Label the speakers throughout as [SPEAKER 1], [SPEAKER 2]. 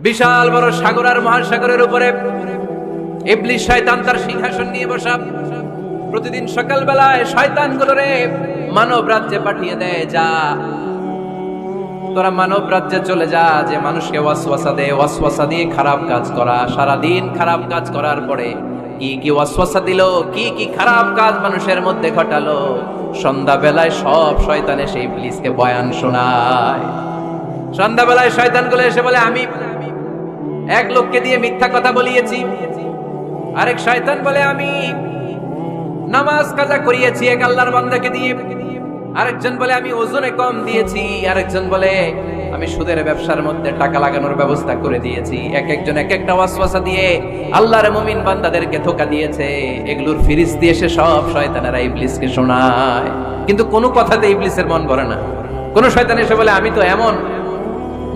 [SPEAKER 1] বিশাল বড় সাগর আর মহাসাগরের উপরে ইবলিস শয়তান তার সিংহাসন নিয়ে বসা। প্রতিদিন সকালবেলায় শয়তানগুলোরে মানব রাজ্যে পাঠিয়ে দেয়, যা তোরা মানব রাজ্যে চলে যা, যে মানুষকে ওয়াসওয়াসা দেয়, ওয়াসওয়াসা দিয়ে খারাপ কাজ করা। সারাদিন খারাপ কাজ করার পরে কি কি ওয়াসওয়াসা দিল, কি কি খারাপ কাজ মানুষের মধ্যে ঘটালো, সন্ধ্যাবেলায় সব শয়তান এসে ইবলিসকে বয়ান শোনায়। সন্ধ্যাবেলায় শয়তানগুলো এসে বলে, আমি এক লোককে দিয়ে মিথ্যা কথা বলিয়েছি। আরেক শয়তান বলে, আমি নামাজ কাজা করিয়েছি এক আল্লাহর বান্দাকে দিয়ে। আরেকজন বলে, আমি ওজনে কম দিয়েছি। আরেকজন বলে, আমি সুদের ব্যবসার মধ্যে টাকা লাগানোর ব্যবস্থা করে দিয়েছি। এক একজন এক একটা ওয়াসওয়াসা দিয়ে আল্লাহর মুমিন বান্দাদেরকে ধোঁকা দিয়েছে। এগুলোর ফিরিস্তি এসে সব শয়তানেরা ইবলিসকে শোনায়, কিন্তু কোনো কথাতে ইবলিসের মন ভরে না। কোন শয়তান এসে বলে, আমি তো এমন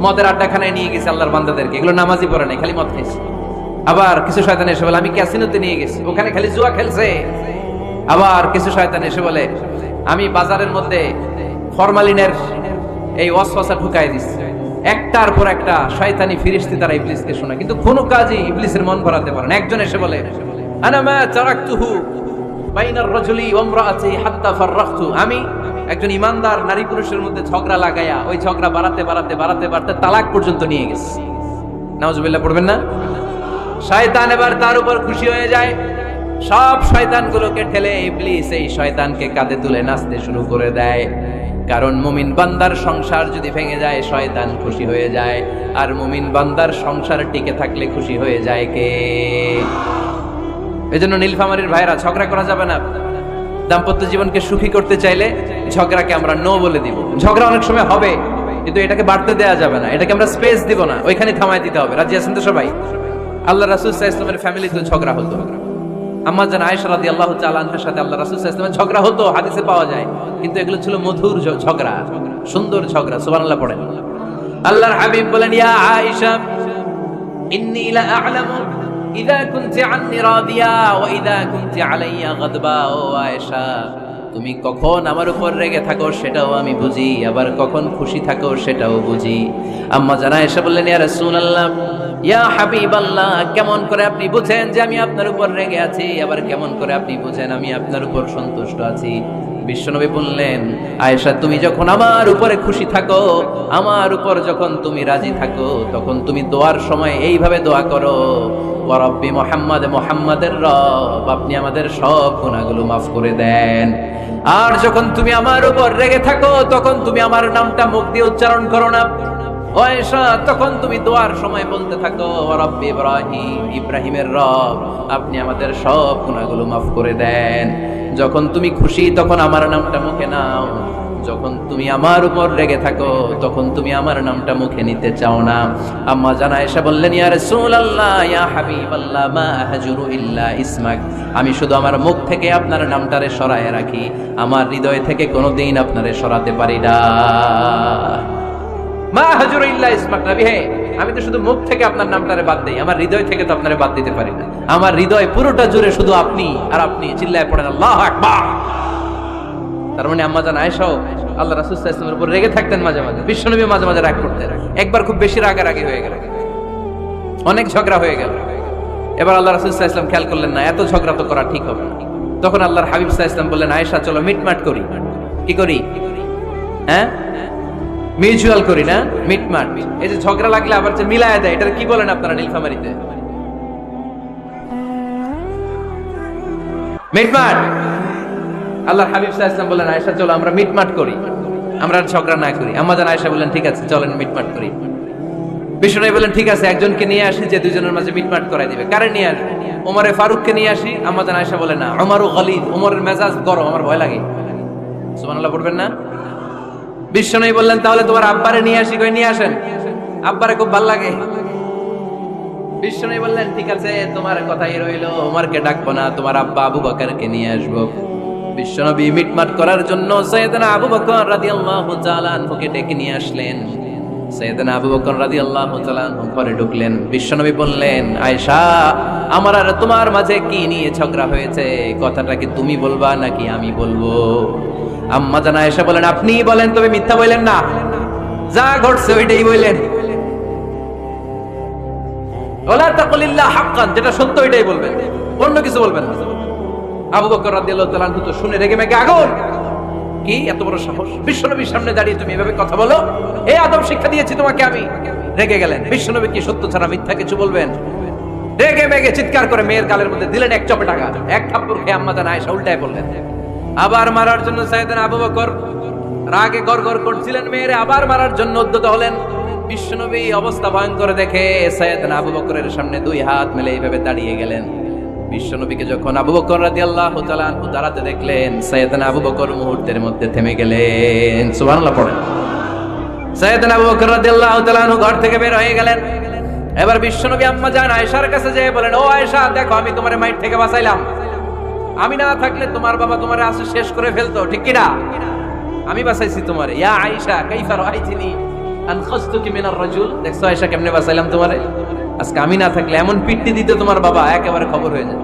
[SPEAKER 1] মদের আড্ডাখানায় নিয়ে গেছি আল্লাহর বান্দাদেরকে, এগুলো নামাজই পড়ে নাই, খালি মদ খাইছে। আবার কিছু শয়তান এসে বলে, আমি ক্যাসিনোতে নিয়ে গেছি, ওখানে খালি জুয়া খেলছে। আবার কিছু শয়তান এসে বলে, আমি বাজারের মধ্যে ফরমালিনের এই ওয়াসওয়াসা ঢুকাই দিচ্ছি। একটার পর একটা শয়তানি ফিরিস্তি তারা ইবলিসকে শোনায়, কিন্তু কোনো কাজই ইবলিসের মন ভরাতে পারে না। একজন এসে বলে, আনা মা তারাকতুহু বাইনার রাজুলি ওয়া ইমরাআতি হাত্তা ফাররাখতু, আমি একজন ইমানদার নারী পুরুষের মধ্যে ঝগড়া লাগায়া ওই ঝগড়া বাড়াতে বাড়াতে বাড়াতে বাড়াতে তালাক পর্যন্ত নিয়ে গেছে। নাউজুবিল্লাহ পড়বেন না? শয়তান এবার তার উপর খুশি হয়ে যায়। সব শয়তানগুলোকে ঠেলে ইবলিস এই শয়তানকে কাঁধে তুলে নাচতে শুরু করে দেয়। কারণ মুমিন বান্দার সংসার যদি ভেঙে যায় শয়তান খুশি হয়ে যায়, আর মুমিন বান্দার সংসার টিকে থাকলে খুশি হয়ে যায় কে? এজন্য নীলফামারীর ভাইরা, ঝগড়া করা যাবে না। দাম্পত্য জীবনকে সুখী করতে চাইলে ঝগড়াকে আমরা নো বলে দিব। ঝগড়া অনেক সময় হবে, কিন্তু এটাকে বাড়তে দেওয়া যাবে না, এটাকে আমরা স্পেস দিব না, ওইখানে থামায় দিতে হবে। রাজি আছেন তো সবাই? আল্লাহ রাসূল সাল্লাল্লাহু আলাইহি ওয়াসাল্লামের ফ্যামিলিতে ঝগড়া হতো। আম্মা জান আয়েশা রাদিয়াল্লাহু তাআলা আনহার সাথে আল্লাহ রাসূল সাল্লাল্লাহু আলাইহি ওয়াসাল্লামের ঝগড়া হতো, হাদিসে পাওয়া যায়। কিন্তু এগুলো ছিল মধুর ঝগড়া, সুন্দর ঝগড়া। সুবহানাল্লাহ পড়েন। আল্লাহর হাবিব বলেন, ইয়া আয়েশা ইন্নী লা আ'লামু ইযা কুনতি আন্নী রাদিয়া ওয়া ইযা কুনতি আলাইয়া গাদবা। ও আয়েশা, তুমি কখন আমার উপর রেগে থাকো সেটাও আমি বুঝি, আবার কখন খুশি থাকো সেটাও বুঝি। আম্মা জান আয়েশা বললেন, ইয়া রাসূলুল্লাহ, ইয়া হাবিবাল্লাহ, কেমন করে আপনি বুঝেন যে আমি আপনার উপর রেগে আছি, আবার কেমন করে আপনি বুঝেন আমি আপনার উপর সন্তুষ্ট আছি? বিশ্বনবী বললেন, আয়েশা, তুমি যখন আমার উপরে খুশি থাকো, আমার উপর যখন তুমি রাজি থাকো, তখন তুমি দোয়ার সময় এইভাবে দোয়া করো, ওয়া রাব্বি মুহাম্মাদ, মুহাম্মাদের রব, আপনি আমাদের সব গুনাহগুলো মাফ করে দেন। আর যখন তুমি আমার উপর রেগে থাকো, তখন তুমি আমার নামটা মুখ দিয়ে উচ্চারণ করো না, ও আয়েশা, তখন তুমি দোয়ার সময় বলতে থাকো, ওয়া রাব্বি ইব্রাহিম, ইব্রাহিমের রব, আপনি আমাদের সব গুনাহগুলো মাফ করে দেন। যখন তুমি খুশি তখন আমার নামটা মুখে নাও, যখন তুমি আমার উপর রেগে থাকো তখন তুমি আমার নামটা মুখে নিতে চাও না। আম্মা জান আয়েশা বললেন, ইয়া রাসূলুল্লাহ, ইয়া হাবিবাল্লাহ, মা আহজুরু ইল্লা ইসমাক, আমি শুধু আমার মুখ থেকে আপনার নামটারে সরায় রাখি, আমার হৃদয় থেকে কোনোদিন আপনারে সরাতে পারি না। মা আহজুরু ইল্লা ইসমাক, নবী হে, আমি তো শুধু মুখ থেকে আপনার নামটারে বাদ দেই, আমার হৃদয় থেকে তো আপনারে বাদ দিতে পারি না। আমার হৃদয় পুরোটা জুড়ে শুধু আপনি আর আপনি। চিল্লায় পড়েন আল্লাহু আকবার। তার মানে আম্মা জান আয়েশাও আল্লাহ রাসূল সাল্লাল্লাহু আলাইহি ওয়াসাল্লামের উপর রেগে থাকতেন মাঝে মাঝে। বিশ্বনবী মাঝে মাঝে রাগ করতেন। একবার খুব বেশি রাগারাগি হয়ে গেল, অনেক ঝগড়া হয়ে গেল। এবার আল্লাহ রাসূল সাল্লাল্লাহু আলাইহি ওয়াসাল্লাম খেয়াল করলেন না, এত ঝগড়া তো করা ঠিক হবে না। তখন আল্লাহর হাবিব সাল্লাল্লাহু আলাইহি ওয়াসাল্লাম বললেন, আয়েশা, চলো মিটমাট করি। কি করি? হ্যাঁ, মিউচুয়াল করি না, মিটমাট। এই যে ঝগড়া লাগলে আবার যে মিলায়া দেয়, এটা কি বলেন আপনারা নীলফামারীতে? মিটমাট। আল্লাহর হাবিব সাল্লাল্লাহু আলাইহি ওয়াসাল্লাম বললেন, আয়েশা, চলো আমরা মিটমাট করি, আমরা ঝগড়া না করি। আম্মা জান আয়েশা বললেন, ঠিক আছে, চলেন মিটমাট করি। বিশ্বনবী বললেন, ঠিক আছে, একজনকে নিয়ে আসি যে দুজনের মাঝে মিটমাট করাই দিবে। কারে নিয়ে আসবে? ওমরে ফারুককে নিয়ে আসি। আম্মা জান আয়েশা বলেন, না, ওমরও গলিদ, ওমরের মেজাজ গরম, আমার ভয় লাগে। সুবহানাল্লাহ পড়বেন না? বিশ্বনবী বললেন, তাহলে তোমার আব্বারে নিয়ে আসি। কই, নিয়ে আসেন, আব্বারে খুব ভালো লাগে। বিশ্বনবী বললেন, ঠিক আছে, তোমার কথাই রইলো, ওমরকে ডাকবো না, তোমার আব্বা আবু বকরকে নিয়ে আসবো। বিশ্বনবী মিটমাট করার জন্য সাইয়েদনা আবু বকর রাদিয়াল্লাহু তাআলা আনহুকে ডেকে নিয়ে আসলেন। সাইয়েদনা আবু বকর রাদিয়াল্লাহু তাআলা আনহু ঘরে ঢুকলেন। বিশ্বনবী বললেন, আয়েশা, আমার আর তোমার মাঝে কি নিয়ে ঝগড়া হয়েছে? কথাটা কি তুমি বলবা নাকি আমি বলবো? আম্মা জান আয়েশা বলেন, আপনিই বলেন, তবে মিথ্যা বললেন না, যা ঘটছে ওইটাই বললেন। ওয়ালা তাকুলিল্লাহ হাক্কান, যেটা সত্য এটাই বলবেন, অন্য কিছু বলবেন না। আবু বকর রাদিয়াল্লাহু তাআলা আনহু তো শুনে রেগে মেগে আগুন। কি এত বড় সাহস, বিশ্বনবীর সামনে দাঁড়িয়ে তুমি এভাবে কথা বলো? এই আদব শিক্ষা দিয়েছি তোমাকে আমি। রেগে গেলেন। বিশ্বনবী কি সত্য ছাড়া মিথ্যা কিছু বলবেন? রেগে মেগে চিৎকার করে মেয়ের গালের মধ্যে দিলেন এক চপে টাকা। এক থাপ্পড় খেয়ে আম্মা জান আয়েশা উল্টায় পড়লেন। আবার মারার জন্য সাইয়েদনা আবু বকর রাগে গড়গড় করছিলেন, মেয়েরে আবার মারার জন্য উদ্যত হলেন। বিশ্বনবী অবস্থা ভয়ঙ্কর দেখে সাইয়েদনা আবু বকরের সামনে দুই হাত মেলে এইভাবে দাঁড়িয়ে গেলেন। বিশ্বনবীকে যখন আবু বকর রাদিয়াল্লাহু তাআলা আনহু দাঁড়াতে দেখলেন, সাইয়েদনা আবু বকর মুহূর্তের মধ্যে থেমে গেলেন। সুবহানাল্লাহ পড়েন। সাইয়েদনা আবু বকর রাদিয়াল্লাহু তাআলা আনহু ঘর থেকে বের হয়ে গেলেন। এবার বিশ্বনবী আম্মা জান আয়েশার কাছে যেয়ে বলেন, ও আয়েশা, দেখো আমি তোমারে মাইর থেকে বাঁচাইলাম। আমি না থাকলে তোমার বাবা তোমারে আসে শেষ করে ফেলতো, ঠিক কি না? আমি বাঁচাইছি তোমারে। ইয়া আয়েশা কাইফা রাআইতিনি আনখাসতুকি মিনার রাজুল, দেখছো আয়েশা কেমনে বাঁচাইলাম তোমারে। আজকে আমি না থাকলে এমন পিট্টি দিত তোমার বাবা, একেবারে খবর হয়ে যেত।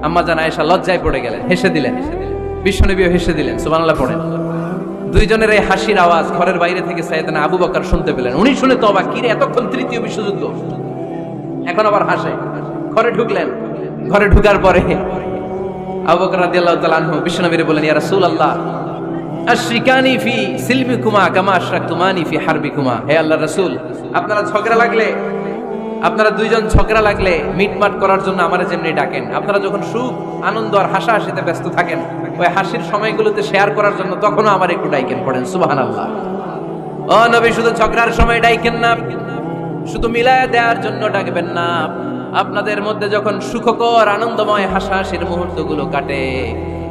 [SPEAKER 1] আম্মা জান আয়েশা লজ্জায় পড়ে গেলেন, হেসে দিলেন। বিশ্বনবীও হেসে দিলেন। সুবহানাল্লাহ পড়েন। দুইজনের এই হাসির আওয়াজ ঘরের বাইরে থেকে সাইয়েদনা আবু বকর শুনতে পেলেন। উনি শুনে তো অবাক, কি রে, এতক্ষণ তৃতীয় বিশ্বযুদ্ধ, এখন আবার হাসে। ঘরে ঢুকলেন। ঘরে ঢুকার পরে আবু বকর রাদিয়াল্লাহু তাআলা আনহু বিশ্বনবীরে বলেন, ইয়া রাসূলুল্লাহ আশরিকানি ফি সিলমিকুমা কামা আশরাকতুমানি ফি হারবিকুমা। হে আল্লাহর রাসূল, আপনারা ঝগড়া লাগলে, আপনারা দুইজন ঝগড়া লাগলে মিটমাট করার জন্য আমারে যেমনি ডাকেন, আপনারা যখন সুখ আনন্দ আর হাসাহাসিতে ব্যস্ত থাকেন, ওই হাসির সময়গুলোতে শেয়ার করার জন্য তখনও আমার একটু ডাইকেন। পড়েন সুবহানাল্লাহ। ও নবী, শুধু ঝগড়ার সময় ডাইকেন না, শুধু মিলায়া দেওয়ার জন্য ডাকবেন না। আপনাদের মধ্যে যখন সুখকর আনন্দময় হাসাহাসির মুহূর্তগুলো কাটে,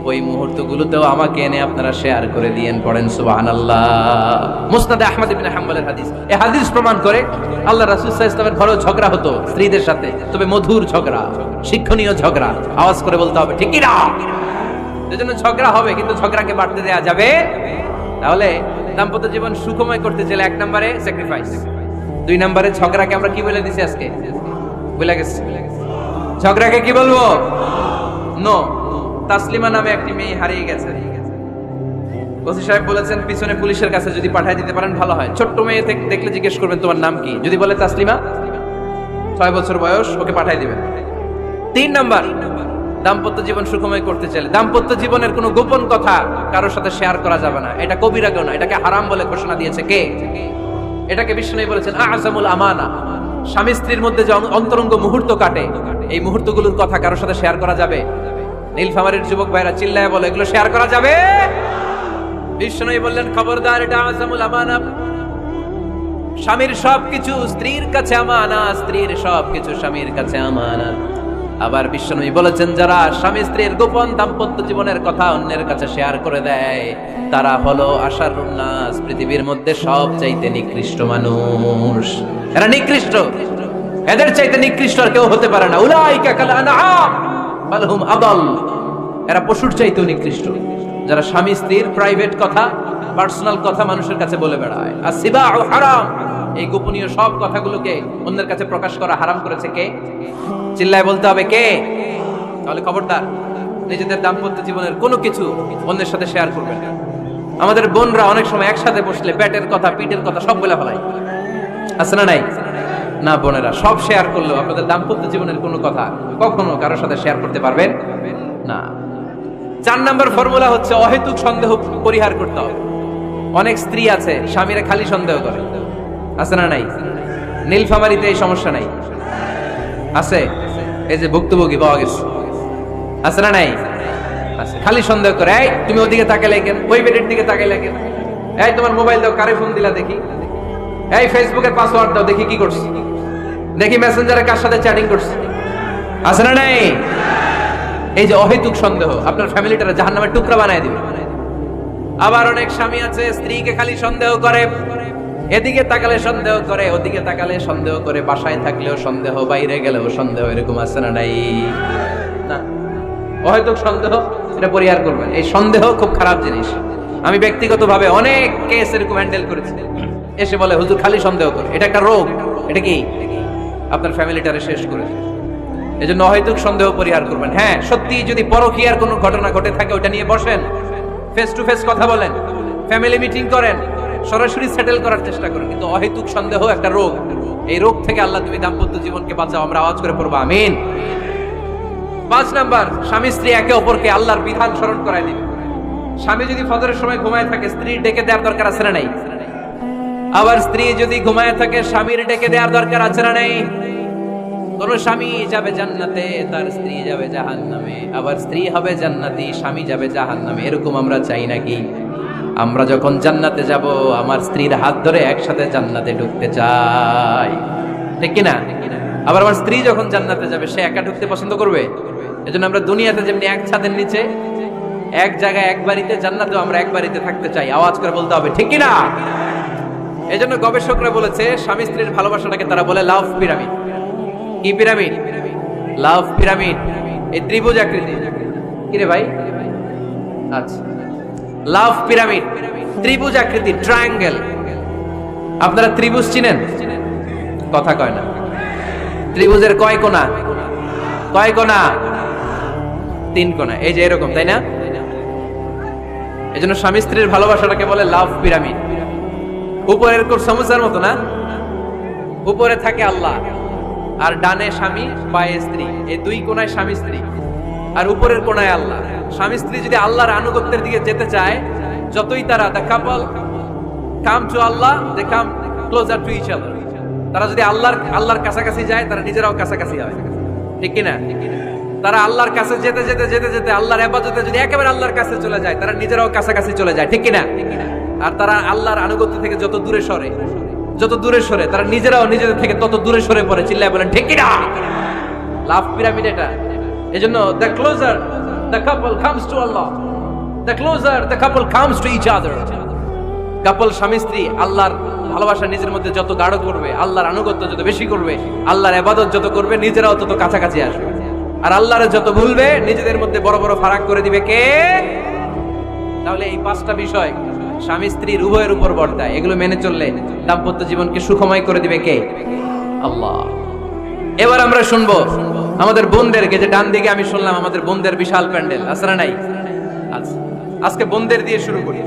[SPEAKER 1] ওই মুহূর্তগুলোতেও আমাকে এনে আপনারা শেয়ার করে দিয়েন। পড়েন সুবহানাল্লাহ। মুসনাদে আহমদ ইবনে হাম্বলের হাদিস। এই হাদিস প্রমাণ করে আল্লাহ রাসূল সাল্লাল্লাহু আলাইহি ওয়াসাল্লামের ঘরেও ঝগড়া হতো স্ত্রীদের সাথে, তবে মধুর ঝগড়া, শিক্ষণীয় ঝগড়া। আওয়াজ করে বলতে হবে, ঠিক কি না? এজন্য ঝগড়া হবে, কিন্তু ঝগড়াকে বাড়তে দেয়া যাবে। তাহলে দাম্পত্য জীবন সুখময় করতে চাইলে 1 নম্বরে স্যাক্রিফাইস, 2 নম্বরে ঝগড়াকে আমরা কি বলে দিছি আজকে? ভুলে গেছি। ঝগড়াকে কি বলবো? নো। তাসলিমা নামে একটি মেয়ে হারিয়ে গেছে। ওসি সাহেব বলেছেন, পিছনে পুলিশের কাছে যদি পাঠিয়ে দিতে পারেন ভালো হয়। ছোট্ট মেয়ে দেখলে জিজ্ঞেস করবেন তোমার নাম কি, যদি বলে তাসলিমা, 6 বছর বয়স, ওকে পাঠিয়ে দিবেন। 3 নাম্বার, দাম্পত্য জীবন সুখময় করতে চাইলে দাম্পত্য জীবনের কোনো গোপন কথা কারোর সাথে শেয়ার করা যাবে না। এটা কবিরা গুনাহ, এটাকে হারাম বলে ঘোষণা দিয়েছে কে? এটাকে বিষ্ণু বলেছেন আযমুল আমানা। স্বামী স্ত্রীর মধ্যে যে অন্তরঙ্গ মুহূর্ত কাটে, এই মুহূর্তগুলোর কথা কারোর সাথে শেয়ার করা যাবে? নীলফামারীর যুবক ভাইরা চিল্লায় বলে, এগুলো শেয়ার করা যাবে? বিষ্ণু বললেন, খবরদার, এটা আযমুল আমানা। স্বামীর সবকিছু স্ত্রীর কাছে আমানা, স্ত্রীর সবকিছু স্বামীর কাছে আমানা। আবার বিষ্ণু বলেছেন, যারা স্বামী স্ত্রীর গোপন দাম্পত্য জীবনের কথা অন্যের কাছে শেয়ার করে দেয়, তারা হলো আশারুন নাস, পৃথিবীর মধ্যে সবচাইতে নিকৃষ্ট মানুষ। এরা নিকৃষ্ট, এদের চাইতে নিকৃষ্ট আর কেউ হতে পারে না। উলাইকা কাল আনআম বাল হুম আদাল। এরা পশুর চাইতেও নিকৃষ্ট, যারা স্বামী স্ত্রীর প্রাইভেট কথা, পার্সোনাল কথা মানুষের কাছে বলে বেড়ায়। আর সিবাউ হারাম, এই গোপনীয় সব কথাগুলোকে অন্যের কাছে প্রকাশ করা হারাম করেছে কে? চিল্লায় বলতে হবে কে? তাহলে খবরদার, নিজেদের দাম্পত্য জীবনের কোনো কিছু অন্যের সাথে শেয়ার করবেন না। আমাদের বোনরা অনেক সময় একসাথে বসলে পেটের কথা, পিঠের কথা সব বলে ফেলায়, আছে না নাই? না বোনেরা, সব শেয়ার করলেও আপনাদের দাম্পত্য জীবনের কোনো কথা কখনো কারোর সাথে শেয়ার করতে পারবেন না। 4 নম্বর ফর্মুলা হচ্ছে অহেতুক সন্দেহ পরিহার করতে হবে। অনেক স্ত্রী আছে স্বামীরা খালি সন্দেহ করে, আছে না নাই? নীলফামারীতে এই সমস্যা নাই, আছে? এই যে ভুক্তভোগী পাওয়া গেছে, আছে না নাই? আছে। খালি সন্দেহ করে, এই তুমি ওদিকে তাকাইলে কেন, ওই বেডের দিকে তাকাইলে কেন, এই তোমার মোবাইল দাও, কারে ফোন দিলা দেখি, এই ফেসবুকের পাসওয়ার্ড দাও দেখি কি করছি, দেখি মেসেঞ্জারে কার সাথে চ্যাটিং করছি, আছে না নাই? এই যে অহেতুক সন্দেহ আপনার ফ্যামিলিটারে জাহান্নামের টুকরা বানায় দিবে। আবার অনেক স্বামী আছে স্ত্রীকে খালি সন্দেহ করে, এদিকে তাকালে সন্দেহ করে, ওদিকে তাকালে সন্দেহ করে, বাসায় থাকলেও সন্দেহ, বাইরে গেলেও সন্দেহ, এরকম আছে না নাই? না, অহেতুক সন্দেহ এটা পরিহার করবেন। এই সন্দেহ খুব খারাপ জিনিস। আমি ব্যক্তিগতভাবে অনেক কেস এরকম হ্যান্ডেল করেছি। এসে বলে হুজুর খালি সন্দেহ করে, এটা একটা রোগ। এটা কি? আপনার ফ্যামিলিটারে শেষ করে। এই জন্য অহেতুক সন্দেহ পরিহার করবেন। হ্যাঁ, সত্যি যদি পরকীয়ার কোনো ঘটনা ঘটে থাকে ওটা নিয়ে বসেন, ফেস টু ফেস কথা বলেন, ফ্যামিলি মিটিং করেন, সরাসরি সেটেল করার চেষ্টা করেন। কিন্তু অহেতুক সন্দেহ একটা রোগ। এই রোগ থেকে আল্লাহ তুমি দাম্পত্য জীবনকে বাঁচাও, আমরা আওয়াজ করে পড়বো আমিন। 5 নাম্বার, স্বামী স্ত্রী একে অপরকে আল্লাহর বিধান স্মরণ করায় দিবে। স্বামী যদি ফজরের সময় ঘুমায় থাকে, স্ত্রীর ডেকে দেওয়ার দরকার আছে না নাই? আবার স্ত্রী যদি ঘুমায় থাকে, স্বামীর ডেকে দেওয়ার দরকার আছে না নাই? কোন স্বামী যাবে জান্নাতে, তার স্ত্রী যাবে জাহান্নামে, আবার স্ত্রী হবে জান্নাতি, স্বামী যাবে জাহান্নামে। এরকম আমরা চাই নাকি? আমরা যখন জান্নাতে যাব, আমার স্ত্রীর হাত ধরে একসাথে জান্নাতে ঢুকতে চাই, ঠিক কিনা? আবার আমার স্ত্রী যখন জান্নাতে যাবে, সে একা ঢুকতে পছন্দ করবে? এজন্য আমরা দুনিয়াতে যেমনি এক ছাদের নিচে এক জায়গায় এক বাড়িতে, জান্নাতেও আমরা এক বাড়িতে থাকতে চাই। আওয়াজ করে বলতে হবে ঠিক কিনা? এজন্য গবেষকরা বলেছে, স্বামী স্ত্রীর ভালোবাসাটাকে তারা বলে লাভ পিরামিড। কি পিরামিড? লাভ পিরামিড। এই ত্রিভুজ আকৃতি। কি রে ভাই? আচ্ছা, লাভ পিরামিড, ত্রিভুজ আকৃতি, ট্রায়াঙ্গেল। আপনারা ত্রিভুজ চিনেন? কথা কয় না। ত্রিভুজের কয় কোণা? কয় কোণা? 3 কোণা। এই যে এরকম, তাই না? এজন্য স্বামী স্ত্রীর ভালোবাসাটাকে বলে লাভ পিরামিড। উপরের কোণ সমুচার মতো না, উপরে থাকে আল্লাহ, আর ডানে স্বামী, বায়ে স্ত্রী। এই 2 কোণায় স্বামী স্ত্রী, আর উপরের কোণায় আল্লাহ। স্বামী স্ত্রী যদি আল্লাহর আনুগত্যের দিকে যেতে চায়, যতই তারা the couple come to Allah, they come closer to each other. তারা যদি আল্লাহর কাছাকাছি যায়, তারা নিজেরাও কাছাকাছি হয়, ঠিক কিনা? তারা আল্লাহর কাছে যেতে যেতে যেতে যেতে আল্লাহর ইবাদতে যদি একেবারে আল্লাহর কাছে চলে যায়, তারা নিজেরাও কাছাকাছি চলে যায়, ঠিক কিনা? আর তারা আল্লাহর আনুগত্য থেকে যত দূরে সরে, তারা নিজেরাও নিজেদের থেকে তত দূরে সরে পড়ে। চিল্লায় বলেন ঠিক কিনা? লাভ পিরামিড এটা। এজন্য the closer the couple comes to Allah, the closer the couple comes to each other. কাপল স্বামী স্ত্রী আল্লাহর ভালোবাসা নিজের মধ্যে যত গাঢ় করবে, আল্লাহর আনুগত্য যত বেশি করবে, আল্লাহর ইবাদত যত করবে, নিজেরাও তত কাছাকাছি আসবে। আর আল্লাহর যত ভুলবে, নিজেদের মধ্যে বড় বড় ফারাক করে দিবে কে? তাহলে এই 5টা বিষয় স্বামী স্ত্রীর উভয়ের উপর বর্তায়। এগুলো মেনে চললে দাম্পত্য জীবনকে সুখময় করে দিবে কে? আল্লাহ। এবার আমরা শুনবো আমাদের বোনদেরকে, যে ডান দিকে আমি শুনলাম আমাদের বোনদের বিশাল প্যান্ডেল আছে না নাই? আজকে বোনদের দিয়ে শুরু করি।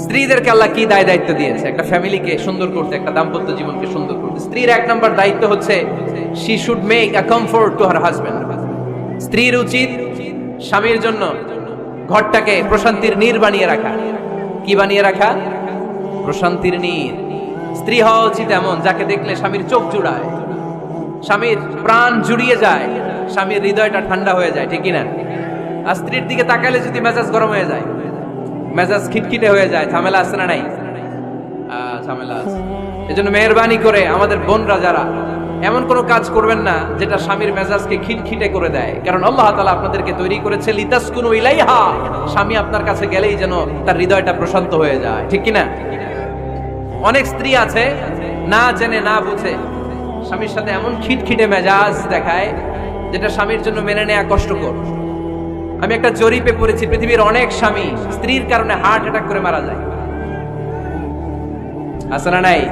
[SPEAKER 1] স্ত্রীদেরকে আল্লাহ কি দায়িত্ব দিয়েছে একটা ফ্যামিলিকে সুন্দর করতে, একটা দাম্পত্য জীবনকে সুন্দর করতে? স্ত্রীর 1 নম্বর দায়িত্ব হচ্ছে she should make a comfort to her husband. স্ত্রীর উচিত স্বামীর জন্য ঘরটাকে প্রশান্তির নীড় বানিয়ে রাখা। কি বানিয়ে রাখা? প্রশান্তির নীড়। স্ত্রী হওয়া উচিত এমন, যাকে দেখলে স্বামীর চোখ জুড়ায়, স্বামীর প্রাণ জুড়িয়ে যায়, স্বামীর হৃদয়টা ঠান্ডা হয়ে যায়, ঠিক কিনা? আর স্ত্রীর দিকে তাকালে যদি মেজাজ গরম হয়ে যায়, মেজাজ খিটখিটে হয়ে যায়, ঝামেলা আছে না নাই? ঝামেলা আছে। এজন্য মেহেরবানি করে আমাদের বোনরা যারা, এমন কোনো কাজ করবেন না যেটা স্বামীর মেজাজকে খিটখিটে করে দেয়। কারণ আল্লাহ তাআলা আপনাদেরকে তৈরি করেছে লিতাসকুনু ইলাইহা, স্বামী আপনার কাছে গেলেই যেন তার হৃদয়টা প্রশান্ত হয়ে যায়, ঠিক কিনা? অনেক স্ত্রী আছে না জেনে না বুঝে স্বামীর সাথে এমন খিটখিটে মেজাজ দেখায়, যেটা স্বামীর জন্য মেনে নেওয়া কষ্টকর। আমি একটা জরিপে পড়েছি, পৃথিবীর অনেক স্বামী স্ত্রীর কারণে হার্ট অ্যাটাক করে মারা যায়। আছে না নাই?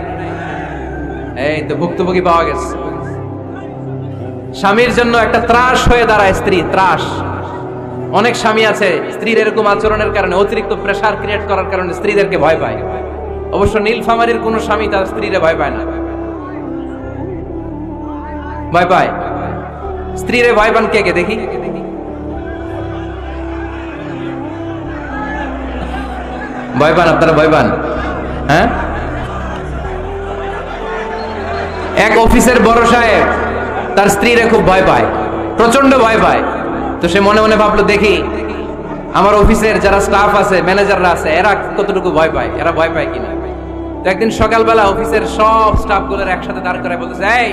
[SPEAKER 1] এই তো ভুক্তভোগী পাওয়া গেছে। স্বামীর জন্য একটা ত্রাস হয়ে দাঁড়ায় স্ত্রী, ত্রাস। অনেক স্বামী আছে স্ত্রীর এরকম আচরণের কারণে, অতিরিক্ত প্রেসার ক্রিয়েট করার কারণে স্ত্রীদেরকে ভয় পায়। অবশ্য নীলফামারীর কোন স্বামী তার স্ত্রীরে ভয় পায় না। ভয় পায়? স্ত্রীরে ভয় পান কে কে দেখি? ভয় পান আপনারা? ভয় পান? হ্যাঁ, এক অফিসের বড় সাহেব তার স্ত্রীরে খুব ভয় পায়, প্রচন্ড ভয় পায়। তো সে মনে মনে ভাবলো, দেখি আমার অফিসের যারা স্টাফ আছে, ম্যানেজাররা আছে, এরা কতটুকু ভয় পায়, এরা ভয় পায় কিনা। তো একদিন সকালবেলা অফিসের সব স্টাফ গুলোর একসাথে দাঁড় করে বলতেছে, এই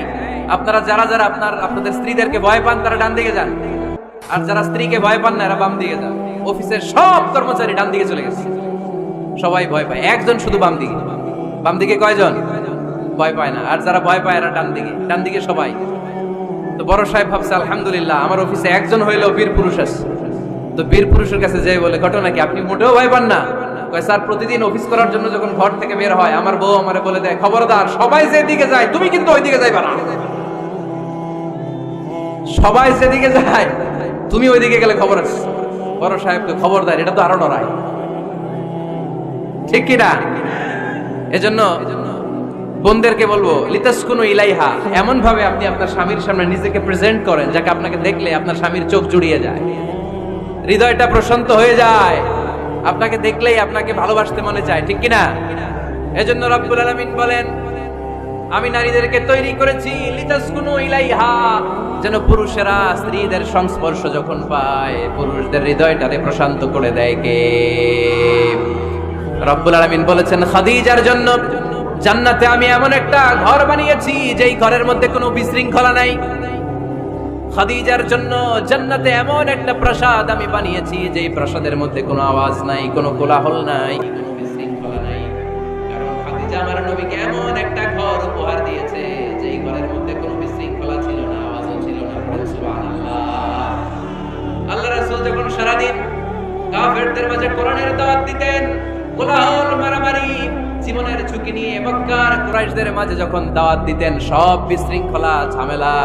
[SPEAKER 1] আপনারা যারা যারা আপনাদের স্ত্রীদেরকে ভয় পান, তারা ডান দিকে যান, আর যারা স্ত্রীকে ভয় পান না, এরা বাম দিকে যান। অফিসের সব কর্মচারী ডান দিকে চলে গেছে, সবাই ভয় পায়, একজন শুধু বাম দিকে। বাম দিকে কয়জন ভয় পায় না, আর যারা ভয় পায় এরা ডান দিকে, ডান দিকে সবাই। তো বড় সাহেব ভাবছে, আলহামদুলিল্লাহ আমার অফিসে একজন হইলেও বীর পুরুষ আছে। তো বীর পুরুষের কাছে যেয়ে বলে, ঘটনা কি, আপনি মোটেও ভয় পান না? কয়, স্যার প্রতিদিন অফিস করার জন্য যখন ঘর থেকে বের হয়, আমার বউ আমারে বলে দেয়, খবরদার সবাই যেদিকে যায় তুমি কিন্তু ওইদিকে যাইবা না, সবাই যেদিকে যায় তুমি ওইদিকে গেলে খবর আছে। বড় সাহেবকে খবরদার, এটা তো আরো ডরায়, ঠিক কিনা? এজন্য বোনদেরকে বলবো লিতাসকুনু ইলাইহা, এমন ভাবে আপনি আপনার স্বামীর সামনে নিজেকে প্রেজেন্ট করেন যাকে আপনাকে দেখলে আপনার স্বামীর চোখ জুড়িয়ে যায়, হৃদয়টা প্রশান্ত হয়ে যায়, আপনাকে দেখলেই আপনাকে ভালোবাসতে মনে চায়, ঠিক কিনা? এজন্য রব্বুল আলামিন বলেন আমি নারীদেরকে তৈরি করেছি লিতাসকুনু ইলাইহা, যেন পুরুষেরা স্ত্রীদের সংস্পর্শ যখন পায় পুরুষদের হৃদয়টাকে প্রশান্ত করে দেয়। কে? রব্বুল আলামিন বলেছেন খাদিজার জন্য জান্নাতে আমি এমন একটা ঘর বানিয়েছি যেই ঘরের মধ্যে কোনো বিশৃঙ্খলা নাই। খাদিজার জন্য জান্নাতে এমন একটা প্রাসাদ আমি বানিয়েছি যেই প্রাসাদের মধ্যে কোনো আওয়াজ নাই, কোনো কোলাহল নাই, কোনো বিশৃঙ্খলা নাই। কারণ খাদিজা আমার নবীকে এমন একটা ঘর উপহার দিয়েছে যেই ঘরের মধ্যে কোনো বিশৃঙ্খলা ছিল না, আওয়াজও ছিল না। সুবহানাল্লাহ। আল্লাহ রাসূল যখন সারাদিন কাফেরদের মাঝে কোরআনের দাওয়াত দিতেন, কোলাহল মারামারি জীবনের ঝুঁকি নিয়ে মক্কার কুরাইশদের মাঝে যখন দাওয়াত দিতেন, সব বিশৃঙ্খলা ঝামেলা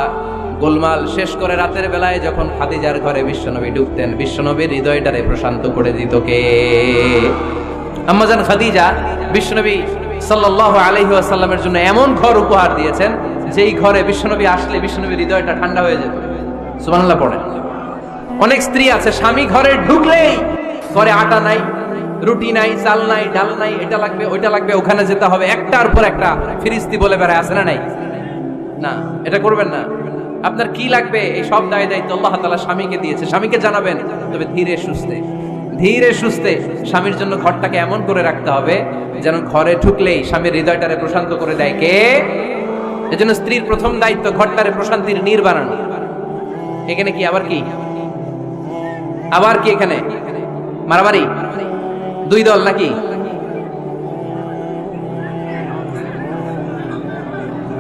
[SPEAKER 1] গোলমাল শেষ করে রাতের বেলায় যখন খাদিজার ঘরে বিশ্বনবী ঢুকতেন, বিশ্বনবীর হৃদয়টারে প্রশান্ত করে দিত কে? আম্মাজান খাদিজা বিশ্বনবী সাল্লাল্লাহু আলাইহি ওয়াসাল্লামের জন্য এমন ঘর উপহার দিয়েছেন যেই ঘরে বিশ্বনবী আসলে বিশ্বনবীর হৃদয়টা ঠান্ডা হয়ে যেত। সুবহানাল্লাহ পড়েন। অনেক স্ত্রী আছে স্বামী ঘরে ঢুকলেই ঘরে আটা নাই, রুটি নাই, চাল নাই, ডাল নাই, এটা লাগবে ওইটা লাগবে, ওখানে যেতে হবে, একটার পর একটা ফিরিস্তি বলে বেড়ায়, আছে না নাই? না, এটা করবেন না। আপনার কি লাগবে এই সব দায় দায়িত্ব আল্লাহ তাআলা স্বামীকে দিয়েছে, স্বামীকে জানাবেন, তবে ধীরে সুস্থে ধীরে সুস্থে স্বামীর জন্য ঘরটাকে এমন করে রাখতে হবে যেন ঘরে ঢুকলেই স্বামীর হৃদয়টারে প্রশান্ত করে দেয়। কে? এজন্য স্ত্রীর প্রথম দায়িত্ব ঘরটারে প্রশান্তির নীড় বানানো। এখানে কি আবার কি এখানে মারামারি? দুই দল নাকি?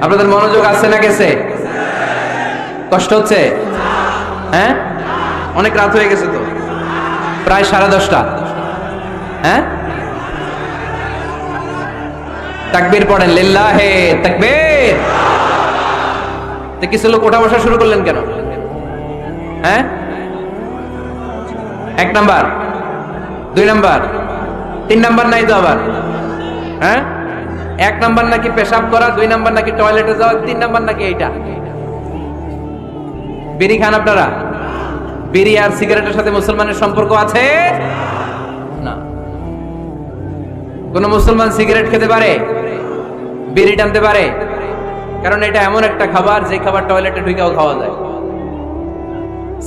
[SPEAKER 1] আপনাদের মনোযোগ আছে না গেছে? কষ্ট হচ্ছে? হ্যাঁ, অনেক রাত হয়ে গেছে তো, প্রায় 10:30। হ্যাঁ, তাকবীর পড়েন, লিল্লাহে তাকবীর। তো কিছু লোক ওঠা বসা শুরু করলেন কেন? হ্যাঁ, 1 নাম্বার, 2 নাম্বার, 3 নাম্বার নাই তো আবার? হ্যাঁ, 1 নাম্বার নাকি পেশাব করা, 2 নাম্বার নাকি টয়লেটে যাওয়া, 3 নাম্বার নাকি এইটা। বিড়ি খান আপনারা? বিড়ি আর সিগারেটের সাথে মুসলমানের সম্পর্ক আছে? না। কোন মুসলমান সিগারেট খেতে পারে? বিড়ি টানতে পারে? কারণ এটা এমন একটা খাবার যে খাবার টয়লেটে ঢুকেও খাওয়া যায়।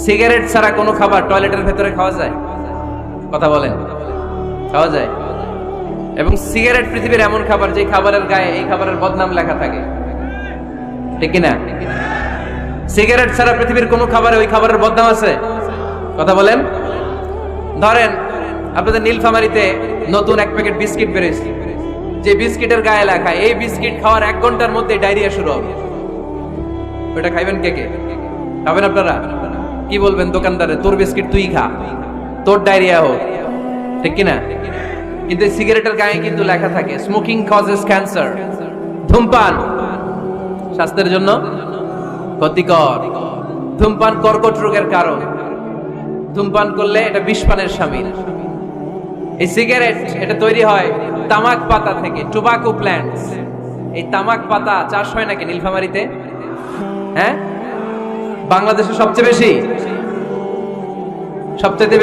[SPEAKER 1] সিগারেট ছাড়া কোনো খাবার টয়লেটের ভেতরে খাওয়া যায়? কথা বলেন, খাওয়া যায়? এবং সিগারেট পৃথিবীর এমন খাবার যে খাবারের গায়ে এই খাবারের বদনাম লেখা থাকে, ঠিক কিনা? সিগারেট ছাড়া পৃথিবীর কোন খাবারে ওই খাবারের বদনাম আছে? কথা বলেন। ধরেন আপনাদের নীলফামারীতে নতুন 1 প্যাকেট বিস্কিট বেরিয়েছে, যে বিস্কিটের গায়ে লেখা এই বিস্কিট খাওয়ার 1 ঘন্টার মধ্যে ডায়রিয়া শুরু হবে। ওটা খাইবেন কে কে? খাবেন আপনারা? কি বলবেন দোকানদারে, তোর বিস্কিট তুই খা, তোর ডায়রিয়া হোক, ঠিক কিনা? কিন্তু সিগারেটের গায়ে কিন্তু লেখা থাকে স্মোকিং কজেস ক্যান্সার, ধূমপান স্বাস্থ্যের জন্য ক্ষতিকর, ধূমপান কর্কট রোগের কারণ, ধূমপান করলে এটা বিষপানের শামিল। এই সিগারেট এটা তৈরি হয় তামাক পাতা থেকে, টোবাকো প্ল্যান্টস। এই তামাক পাতা চাষ হয় নাকি নীলফামারীতে? হ্যাঁ, বাংলাদেশে সবচেয়ে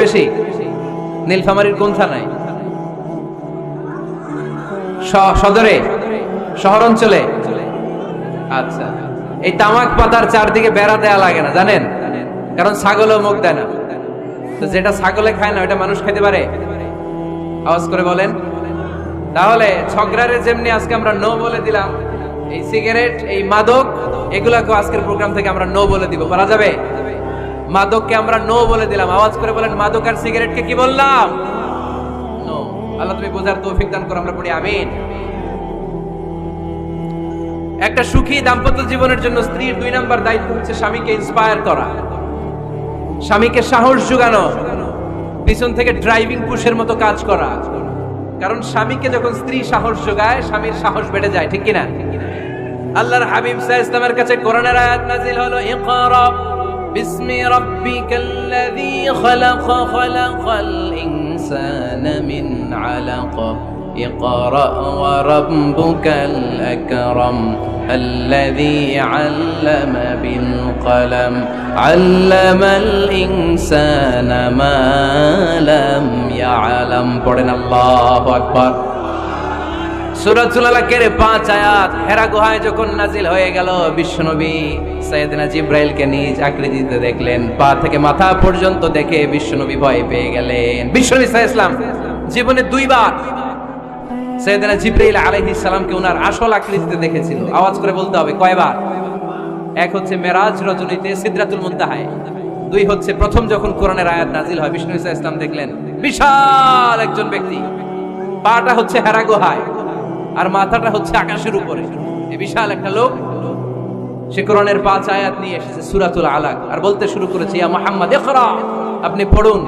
[SPEAKER 1] বেশি নীলফামারীর কোন থানায়? সদরে, শহর অঞ্চলে? আচ্ছা, এই তামাক পাতার চারদিকে বেড়া দেয়া লাগে না, জানেন? কারণ ছাগলও মুখ দেয় না। তো যেটা ছাগলে খায় না ওটা মানুষ খেতে পারে? আওয়াজ করে বলেন। তাহলে ছগরারে যেমনি আজকে আমরা নো বলে দিলাম, এই সিগারেট, এই মাদক, এগুলাকে আজকের প্রোগ্রাম থেকে আমরা নো বলে দিব। পারা যাবে? মাদককে আমরা নো বলে দিলাম। আওয়াজ করে বলেন, মাদক আর সিগারেটকে কি বললাম? নো। আল্লাহ তুমি বোঝার তৌফিক দান করো, আমরা পড়ি আমিন। একটা সুখী দাম্পত্য জীবনের জন্য স্ত্রীর 2 নাম্বার দায়িত্ব হচ্ছে স্বামীকে ইন্সপায়ার করা, স্বামীকে সাহস যোগানো, পিছন থেকে ড্রাইভিং পুশের মতো কাজ করা। কারণ স্বামীকে যখন স্ত্রী সাহস যোগায়, স্বামীর সাহস বেড়ে যায়, ঠিক কিনা? আল্লাহর হাবিব সাল্লাল্লাহু আলাইহি ওয়াসাল্লামের কাছে কোরআনের আয়াত নাযিল হলো, ইকরা বিসমি রাব্বিকাল্লাযী খালাক, খালাকাল ইনসানা মিন আলাক, ইকরা ওয়া রাব্বুকাল আকরাম الذي علم بالقلم علم الإنسان ما لم يعلم পড়েন আল্লাহু আকবার। সূরাতুল আলাকের 5 আয়াত হেরা গুহায় যখন নাজিল হয়ে গেল, বিশ্বনবী সাইয়েদনা জিবরাইলকে নিজ আকৃতিতে দেখলেন, পা থেকে মাথা পর্যন্ত দেখে বিশ্বনবী ভয় পেয়ে গেলেন। বিশ্বনবী সাল্লাল্লাহু আলাইহি ওয়াসাল্লাম জীবনে দুইবার সাইয়েদনা জিবরাইল আলাইহিস সালামকে ওনার আসল আকৃতিতে দেখেছিল। আওয়াজ করে বলতে হবে কয়বার? এক হচ্ছে মেরাজ রজনীতে সিদরাতুল মুনতাহায়, দুই হচ্ছে প্রথম যখন কোরআনের আয়াত নাজিল হয় বিষ্ণু ইসা ইসলাম দেখলেন বিশাল একজন ব্যক্তি, পাটা হচ্ছে হেরা গুহায় আর মাথাটা হচ্ছে আকাশের উপরে, এই বিশাল একটা লোক। সে কোরআনের 5 আয়াত নিয়ে এসেছে সূরাতুল আলাক আর বলতে শুরু করেছে, ইয়া মুহাম্মদ ইকরা, আপনি পড়ুন,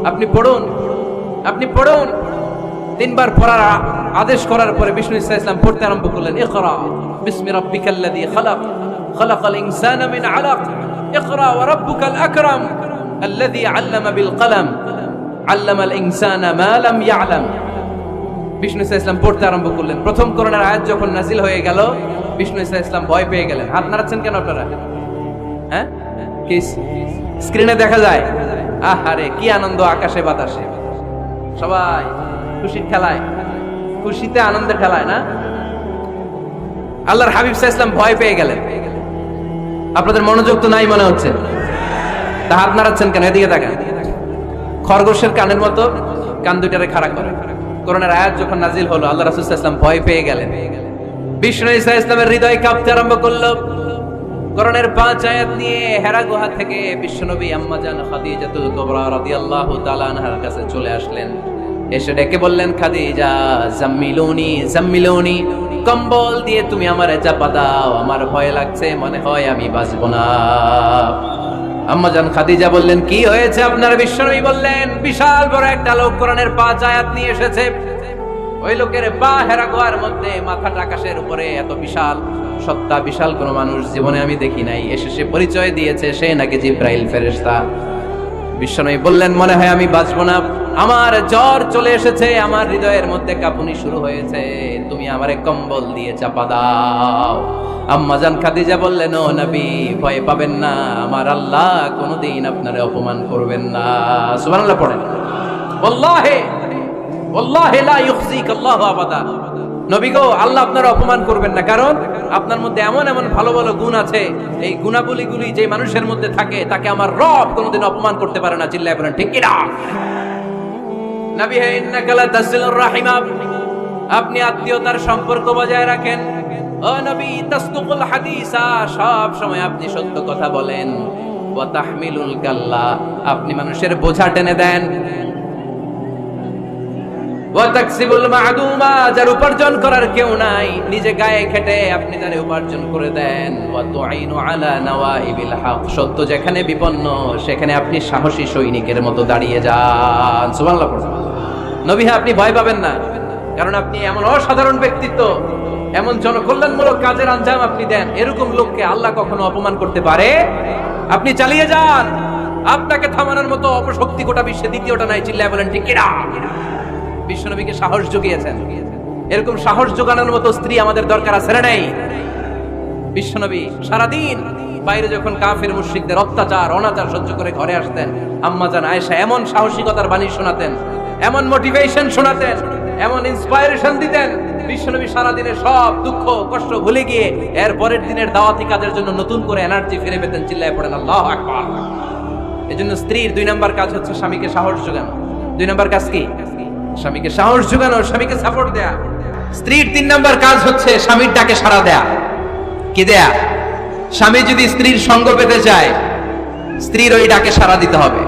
[SPEAKER 1] আপনি পড়ুন, আপনি পড়ুন। তিনবার পড়ার আদেশ করার পরে বিষ্ণু ইসা ইসলাম পড়তে আরম্ভ করলেন, ইকরা বিসমি রাব্বিকাল্লাযী খালাক খালাকাল ইনসানা মিন আলাক ইকরা ওয়া রাব্বুকাল আকরাম আল্লাযী আল্লামা বিল কলম আল্লামাল ইনসানা মা লাম ইয়ালাম। বিষ্ণু ইসা ইসলাম পড়তে আরম্ভ করলেন। প্রথম কোরআনের আয়াত যখন নাজিল হয়ে গেল, বিষ্ণু ইসা ইসলাম ভয় পেয়ে গেলেন। হাত নাড়াচ্ছেন কেন আপনারা? হ্যাঁ, কি স্ক্রিনে দেখা যায়? আহারে কি আনন্দ আকাশে বাতাসে, সবাই খুশির খেলায়, খুশিতে আনন্দে খেলায় না? আল্লাহর হাবিব সাল্লাল্লাহু আলাইহি ওয়াসাল্লাম ভয় পেয়ে গেলেন। আপনাদের মনোযোগ তো নাই মনে হচ্ছে, তা হাত নাড়াচ্ছেন কেন? এদিকে তাকান। খরগোশের কানের মতো কান দুইটারে খাড়া করে। কোরআনের আয়াত যখন নাজিল হলো, আল্লাহ রাসূল সাল্লাল্লাহু আলাইহি ওয়াসাল্লাম ভয় পেয়ে গেলেন। বিষ্ণু ইসা ইসলামের হৃদয় কাঁপতে আরম্ভ করলো। কোরআনের 5 আয়াত নিয়ে হেরা গুহা থেকে বিশ্বনবী আম্মা জান খাদিজাতুল কুবরা রাদিয়াল্লাহু তাআলা আনহার কাছে চলে আসলেন। এসে ডেকে বললেন, খাদিজা জাম্মিলুনি জাম্মিলুনি, কম্বল দিয়ে তুমি আমারে চাপা দাও, আমার ভয় লাগছে, মনে হয় আমি বাঁচব না। আম্মা জান খাদিজা বললেন, কি হয়েছে আপনার? বিশ্বনবী বললেন, বিশাল বড় একটা লোক কোরআনের 5 আয়াত নিয়ে এসেছে। ওই লোকের পা হেরা গুহার মধ্যে, মাথাটা আকাশের উপরে, এত বিশাল সত্তা, বিশাল কোন মানুষ জীবনে আমি দেখি নাই। এসে সে পরিচয় দিয়েছে সে নাকি জিবরাইল ফেরেশতা। বিশ্বনবী বললেন, মনে হয় আমি বাঁচব না, আমার জ্বর চলে এসেছে, আমার হৃদয়ের মধ্যে কাঁপুনি শুরু হয়েছে, তুমি আমারে কম্বল দিয়ে চাপা দাও। আম্মা জান খাদিজা বললেন, ও নবী ভয় পাবেন না, আমার আল্লাহ কোনোদিন আপনারে অপমান করবেন না। সুবহানাল্লাহ পড়েন। ওয়াল্লাহি ওয়াল্লাহি লা ইউখজিক আল্লাহু আবাদা। নবী গো, আল্লাহ আপনারা অপমান করবেন না, কারণ আপনার মধ্যে এমন এমন ভালো ভালো গুণ আছে, এই গুণাবলীগুলি যে মানুষের মধ্যে থাকে তাকে আমার রব কোনোদিন অপমান করতে পারে না। চিল্লায় বলেন ঠিক কি না? নবী হে, ইন্নাকা লা তাসিলুর রাহিমা, আপনি আত্মীয়তার সম্পর্ক বজায় রাখেন। ও নবী, তাসদুকুল হাদিসা, সব সময় আপনি সত্য কথা বলেন। ওয়া তাহমিলুল কাল্লা, আপনি মানুষের বোঝা টেনে দেন। ওয়া তাকসিবুল মা'দুমা, যার উপার্জন করার কেউ নাই, নিজে গায়ে খেটে আপনি তারে উপার্জন করে দেন। ওয়া তুঈনু আলা নাওয়াইবিল হক, সত্য যেখানে বিপন্ন সেখানে আপনি সাহসী সৈনিকের মতো দাঁড়িয়ে যান। সুবহানাল্লাহ পড়ুন। নবী হ্যাঁ, আপনি ভয় পাবেন না, কারণ আপনি এমন অসাধারণ ব্যক্তিত্ব, এমন জনকল্যাণমূলক কাজের আঞ্জাম আপনি দেন, এরকম লোককে আল্লাহ কখনো অপমান করতে পারে? আপনি চালিয়ে যান, আপনাকে থামানোর মতো অপশক্তি গোটা বিশ্বে দ্বিতীয়টা নাই। চিল্লায় বলেন ঠিক কি না? বিশ্বনবীকে সাহস জুগিয়েছেন। এরকম সাহস জোগানোর মতো স্ত্রী আমাদের দরকার আছে না নাই? বিশ্বনবী সারাদিন বাইরে যখন কাফের মুশরিকদের অত্যাচার অনাচার সহ্য করে ঘরে আসতেন, আম্মা জান আয়েশা এমন সাহসিকতার বাণী শোনাতেন, এমন মোটিভেশন শোনাতেন, এমন ইন্সপায়ারেশন দিতেন, বিশ্বনবী সারাদিনের সব দুঃখ কষ্ট ভুলে গিয়ে এর পরের দিনের দাওয়াতি কাজের জন্য নতুন করে এনার্জি ফিরে পেতেন। চিল্লায় পড়েন আল্লাহু আকবার। এজন্য স্ত্রীর 2 নাম্বার কাজ হচ্ছে স্বামীকে সাহস যোগানো। 2 নাম্বার কাজ কি? স্বামীকে সাহস যোগানো, স্বামীকে সাপোর্ট দেয়া। স্ত্রীর 3 নাম্বার কাজ হচ্ছে স্বামীর ডাকে সাড়া দেয়া। কি দেয়া? স্বামী যদি স্ত্রীর সঙ্গ পেতে চায়, স্ত্রীর ওই ডাকে সাড়া দিতে হবে।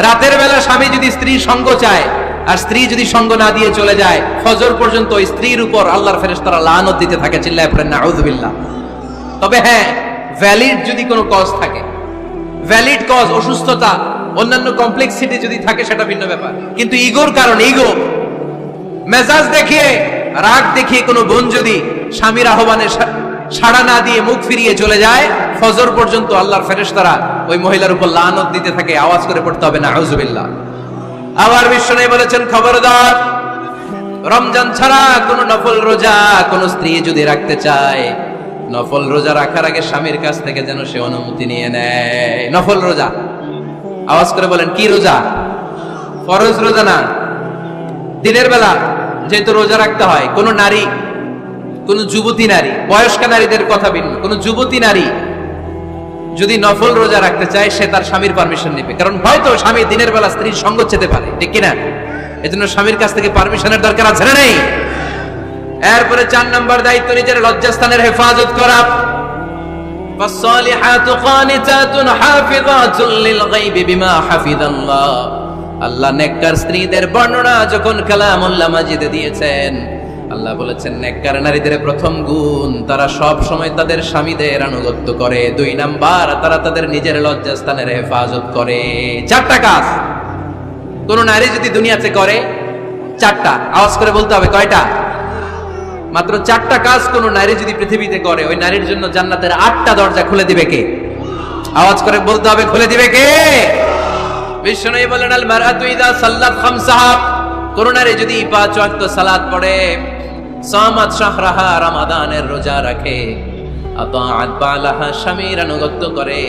[SPEAKER 1] রাতের বেলা স্বামী যদি স্ত্রীর সঙ্গ চায় আর স্ত্রী যদি সঙ্গ না দিয়ে চলে যায়, ফজর পর্যন্ত ওই স্ত্রীর উপর আল্লাহর ফেরেশতারা লানত দিতে থাকে। চিল্লায় পড়েন নাউযুবিল্লাহ। তবে হ্যাঁ, ভ্যালিড যদি কোনো কজ থাকে, ভ্যালিড কজ, অসুস্থতা, অন্যান্য কমপ্লেক্সিটি যদি থাকে সেটা ভিন্ন ব্যাপার। কিন্তু ইগোর কারণে, ইগো, মেজাজ দেখিয়ে, রাগ দেখিয়ে কোনো বোন যদি স্বামীর আহ্বানে সাড়া না দিয়ে মুখ ফিরিয়ে চলে যায়, ফজর পর্যন্ত আল্লাহর ফেরেশতারা ওই মহিলার উপর লানত দিতে থাকে। আওয়াজ করে পড়তে হবে নাউযুবিল্লাহ। আবার বিশ্বনবী বলেছেন, খবরদার রমজান ছাড়া কোনো নফল রোজা কোনো স্ত্রী যদি রাখতে চায়, নফল রোজা রাখার আগে স্বামীর কাছ থেকে যেন সে অনুমতি নিয়ে নেয়। নফল রোজা, আওয়াজ করে বলেন কি রোজা? ফরজ রোজা না। দিনের বেলা যেহেতু রোজা রাখতে হয়, কোন নারী, কোন যুবতী নারী, বয়স্ক নারীদের কথা ভিন্ন, কোন যুবতী নারী যদি নফল রোজা রাখতে চায়, সে তার স্বামীর পারমিশন নেবে। কারণ হয়তো স্বামী দিনের বেলা স্ত্রীর সঙ্গ চেতে পারে, ঠিক কিনা? এজন্য স্বামীর কাছ থেকে পারমিশনের দরকার আছে না নেই? এরপরে 4 নম্বর দায়িত্ব নিজের লজ্জাস্থানের হেফাজত করা। ফাসসালিহাতু কানিতাতুন হাফিযাতুন লিল গায়বি বিমা হাফিজাল্লাহ। আল্লাহ নেককার স্ত্রীদের বর্ণনা যখন কালামুল্লাহ মাজিদে দিয়েছেন, আল্লাহ বলেছেন নেককার নারীদের প্রথম গুণ, তারা সব সময় তাদের স্বামীদের আনুগত্য করে। 2 নাম্বার, তারা তাদের নিজের লজ্জাস্থানের হেফাজত করে। 4টা কাজ কোন নারী যদি দুনিয়াতে করে, 4টা, আওয়াজ করে বলতে হবে কয়টা? মাত্র 4টা কাজ কোন নারী যদি পৃথিবীতে করে, ওই নারীর জন্য জান্নাতের 8টা দরজা খুলে দিবে কে? আওয়াজ করে বলতে হবে, খুলে দিবে কে? বিশ্বনবী বলেন আল মারআতু ইযা সাল্লাত খামসাহা, কোন নারী যদি 5 ওয়াক্ত সালাত পড়ে, সামাত শাহরাহা, রমাদানের রোজা রাখে, আতাআত বালাহা, স্বামীর আনুগত্য করে,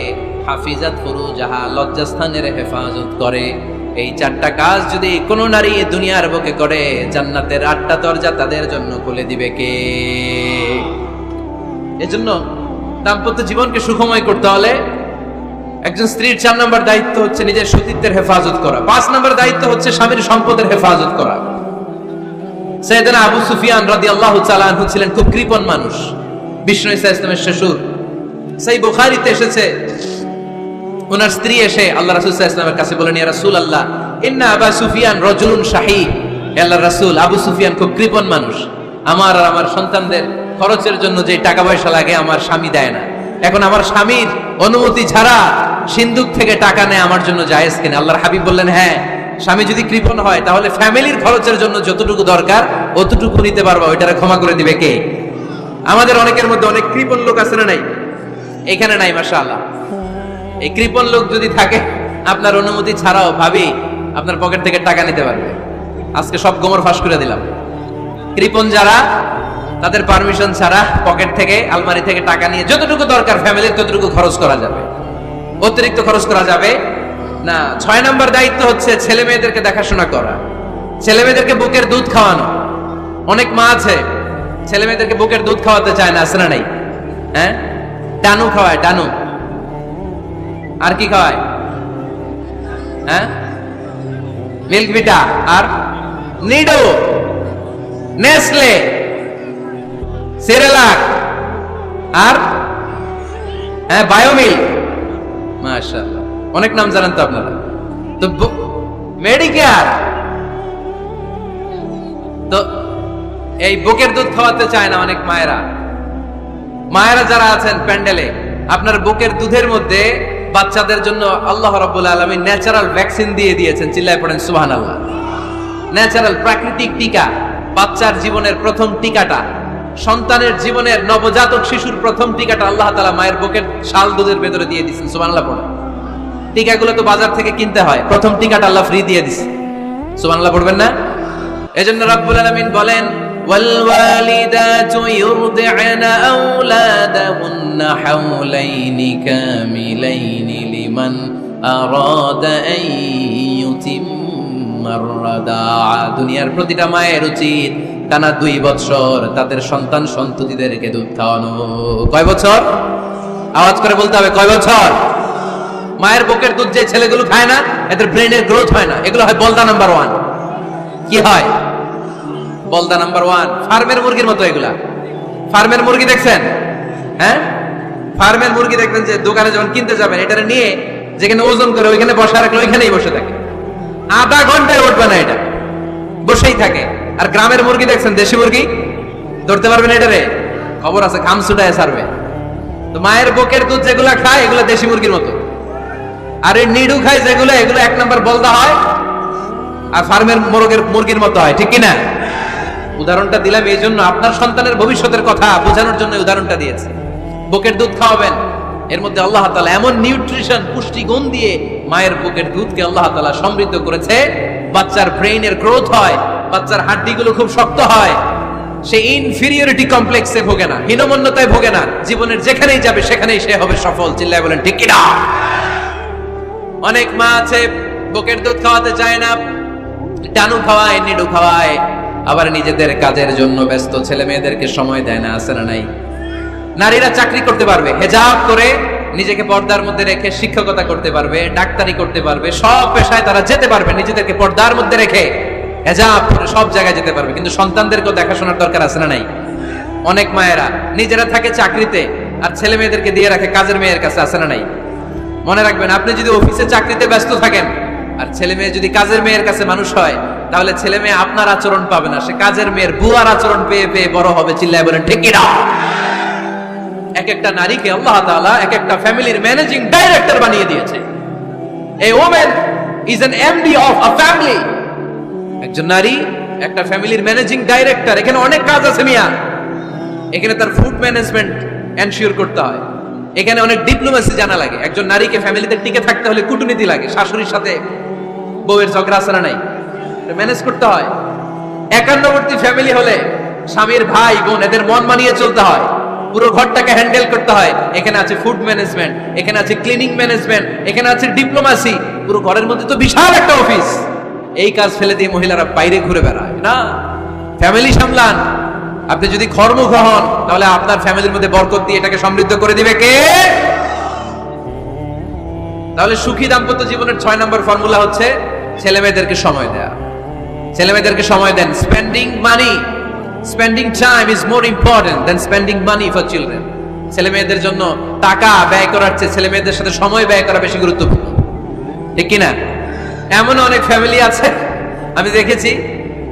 [SPEAKER 1] হাফিজাত ফুরুজাহা, লজ্জাস্থানের হেফাজত করে, এই 4টা কাজ যদি কোন নারী দুনিয়ার বুকে করে, জান্নাতের 8টা দরজা তাদের জন্য খুলে দিবে কে? এজন্য দাম্পত্য জীবনকে সুখময় করতে হলে একজন স্ত্রীর 4 নম্বর দায়িত্ব হচ্ছে নিজের সতীত্বের হেফাজত করা। 5 নম্বর দায়িত্ব হচ্ছে স্বামীর সম্পদের হেফাজত করা। সাইয়েদনা আবু সুফিয়ান রাদিয়াল্লাহু তাআলা আনহু ছিলেন খুব কৃপণ মানুষ, বিষ্ণু ঈসা ইসলামের শ্বশুর। সেই বুখারীতে এসেছে, ওনার স্ত্রী এসে আল্লাহ রাসূল সাল্লাল্লাহু আলাইহি ওয়াসাল্লামের কাছে বলেন, ইয়া রাসূলুল্লাহ, ইন্না আবু সুফিয়ান রাজুলুন শাহী। আল্লাহর রাসূল, আবু সুফিয়ান খুব কৃপণ মানুষ, আমার আর আমার সন্তানদের খরচের জন্য যে টাকা পয়সা লাগে আমার স্বামী দেয় না। এখন আমার স্বামীর অনুমতি ছাড়া সিন্ধুক থেকে টাকা নেয় আমার জন্য জায়েজ কিনা? আল্লাহর হাবিব বললেন, হ্যাঁ, স্বামী যদি কৃপণ হয় তাহলে ফ্যামিলির খরচের জন্য যতটুকু দরকার অতটুকু নিতে পারবা, ওইটারে ক্ষমা করে দিবে কে? আমাদের অনেকের মধ্যে অনেক কৃপণ লোক আছে না নাই? এখানে নাই মাশাআল্লাহ। এই কৃপণ লোক যদি থাকে, আপনার অনুমতি ছাড়াও ভাবি আপনার পকেট থেকে টাকা নিতে পারবে। আজকে সব গোমর ফাঁস করে দিলাম। কৃপণ যারা, তাদের পারমিশন ছাড়া পকেট থেকে, আলমারি থেকে টাকা নিয়ে যতটুকু দরকার ফ্যামিলির ততটুকু খরচ করা যাবে, অতিরিক্ত খরচ করা যাবে না। 6 নম্বর দায়িত্ব হচ্ছে ছেলে মেয়েদেরকে দেখাশোনা করা, ছেলে মেয়েদেরকে বুকের দুধ খাওয়ানো। অনেক মা আছে ছেলে মেয়েদেরকে বুকের দুধ খাওয়াতে চায় না, আছে না নাই? হ্যাঁ, টানু খাওয়ায়, টানু। আর কি খাওয়ায়? হ্যাঁ, মিল্ক ভিটা, আর নিডো, নেসলে, সেরেলাক, আর হ্যাঁ বায়োমিল। মাশাআল্লাহ, অনেক নাম জানেন তো আপনারা। তো মেডিকেয়ার, তো এই বুকের দুধ খাওয়াতে চায় না অনেক মায়েরা। মায়েরা যারা আছেন প্যান্ডেলে, আপনার বুকের দুধের মধ্যে বাচ্চাদের জন্য আল্লাহ রাব্বুল আলামিন ন্যাচারাল ভ্যাকসিন দিয়ে দিয়েছেন। চিল্লায় পড়েন সুবহানাল্লাহ। ন্যাচারাল, প্রাকৃতিক টিকা, বাচ্চার জীবনের প্রথম টিকাটা, সন্তানের জীবনের নবজাতক শিশুর প্রথম টিকাটা আল্লাহ তাআলা মায়ের বুকের শাল দুধের ভেতরে দিয়ে দিয়েছেন। সুবহানাল্লাহ পড়েন। টিকাগুলো তো বাজার থেকে কিনতে হয়, প্রথম টিকাটা আল্লাহ ফ্রি দিয়ে দিয়েছে। সুবহানাল্লাহ পড়বেন না? এজন্য রাব্বুল আলামিন বলেন, ওয়াল ওয়ালিদাতু ইউরদি'না আওলাদাহুন্না হাওলাইনি কামিলাইনি লিমান আরাদা আন ইউতিম্মার রাদাআ। দুনিয়ার প্রতিটা মায়ের উচিত টানা 2 বছর তাদের সন্তান সন্ততিদেরকে দুধ খাওয়ানো। কয় বছর? আওয়াজ করে বলতে হবে, কয় বছর? মায়ের বুকের দুধ যে ছেলেগুলো খায় না, এদের ব্রেনের গ্রোথ হয় না। এগুলো হয় বলদা নাম্বার 1। কি হয়? বলদা নাম্বার 1। ফার্মের মুরগির মতো এগুলা। ফার্মের মুরগি দেখছেন? হ্যাঁ, ফার্মের মুরগি দেখবেন যে দোকানে যখন কিনতে যাবেন, এটারে নিয়ে যেখানে ওজন করে ওইখানে বসা রাখলে ওইখানেই বসে থাকে, আধা ঘন্টায় উঠবে না, এটা বসেই থাকে। আর গ্রামের মুরগি দেখছেন, দেশি মুরগি, ধরতে পারবেন এটারে, খবর আছে, ঘাম ছুটায় ছাড়বে। তো মায়ের বুকের দুধ যেগুলা খায় এগুলো দেশি মুরগির মতো, আর এই নিডু খায় যেগুলো, এগুলো 1 নম্বর বলদা হয়, আর ফার্মের মুরগির মতো হয়, ঠিক কিনা? উদাহরণটা দিলাম এই জন্য, আপনার সন্তানের ভবিষ্যতের কথা বোঝানোর জন্য উদাহরণটা দিয়েছে। বুকের দুধ খাওয়াবেন, এর মধ্যে আল্লাহ তাআলা এমন নিউট্রিশন, পুষ্টিগুণ দিয়ে মায়ের বুকের দুধকে আল্লাহ তাআলা সমৃদ্ধ করেছে, বাচ্চার ব্রেইনের গ্রোথ হয়, বাচ্চার হাড্ডিগুলো খুব শক্ত হয়, সে ইনফিরিয়রিটি কমপ্লেক্সে ভোগে না, হীনমন্যতায় ভোগে না, জীবনের যেখানেই যাবে সেখানেই সে হবে সফল। চিল্লায় বলেন ঠিক কিনা? অনেক মা আছে বুকের দুধ খাওয়াতে চায় না, টানু খাওয়ায়, নিডু খাওয়ায়, আবার নিজেদের কাজের জন্য ব্যস্ত, ছেলে মেয়েদেরকে সময় দেয় না। আছে না নাই? নারীরা চাকরি করতে পারবে, হেজাব করে নিজেকে পর্দার মধ্যে রেখে শিক্ষকতা করতে পারবে, ডাক্তারি করতে পারবে, সব পেশায় তারা যেতে পারবে, নিজেদেরকে পর্দার মধ্যে রেখে হেজাব করে সব জায়গায় যেতে পারবে। কিন্তু সন্তানদেরকেও দেখাশোনার দরকার আছে না নাই? অনেক মায়েরা নিজেরা থাকে চাকরিতে আর ছেলে মেয়েদেরকে দিয়ে রাখে কাজের মেয়ের কাছে। আছে না নাই? মনে রাখবেন, আপনি যদি অফিসে চাকরিতে ব্যস্ত থাকেন আর ছেলে মেয়ে যদি কাজের মেয়ের কাছে মানুষ হয়, তাহলে ছেলে মেয়ে আপনার আচরণ পাবে না, সে কাজের মেয়ের বুয়ার আচরণ পেয়ে পেয়ে বড় হবে। চিল্লায় বলেন ঠিক কিনা? এক একটা নারীকে আল্লাহ তাআলা এক একটা ফ্যামিলির ম্যানেজিং ডাইরেক্টর বানিয়ে দিয়েছে। A woman is an MD of a family. একজন নারী একটা ফ্যামিলির ম্যানেজিং ডাইরেক্টর। এখানে অনেক কাজ আছে মিয়া। এখানে তার ফুড ম্যানেজমেন্ট এনশিওর করতে হয়, এখানে অনেক ডিপ্লোমেসি জানা লাগে। একজন নারীকে ফ্যামিলিতে টিকে থাকতে হলে কূটনীতি লাগে, শাশুড়ির সাথে বউয়ের ঝগড়া আছে না নাই, ম্যানেজ করতে হয়। একান্নবর্তী ফ্যামিলি হলে স্বামীর ভাই বোন এদের মন মানিয়ে চলতে হয়, পুরো ঘরটাকে হ্যান্ডেল করতে হয়। এখানে আছে ফুড ম্যানেজমেন্ট, এখানে আছে ক্লিনিং ম্যানেজমেন্ট, এখানে আছে ডিপ্লোমেসি। পুরো ঘরের মধ্যে তো বিশাল একটা অফিস। এই কাজ ফেলে দিয়ে মহিলারা বাইরে ঘুরে বেড়ায় না। ফ্যামিলি সামলান। আপনি যদি কর্মুখ হন তাহলে আপনার ফ্যামিলির মধ্যে বরকত দিয়ে এটাকে সমৃদ্ধ করে দিবে কে? তাহলে সুখী দাম্পত্য জীবনের 6 নম্বর ফর্মুলা হচ্ছে ছেলে মেয়েদেরকে সময় দেয়া। ছেলে মেয়েদেরকে সময় দেন। Spending money, spending time is more important than spending money for children. ছেলে মেয়েদের জন্য টাকা ব্যয় করার চেয়ে ছেলে মেয়েদের সাথে সময় ব্যয় করা বেশি গুরুত্বপূর্ণ। ঠিক কিনা? এমন অনেক ফ্যামিলি আছে আমি দেখেছি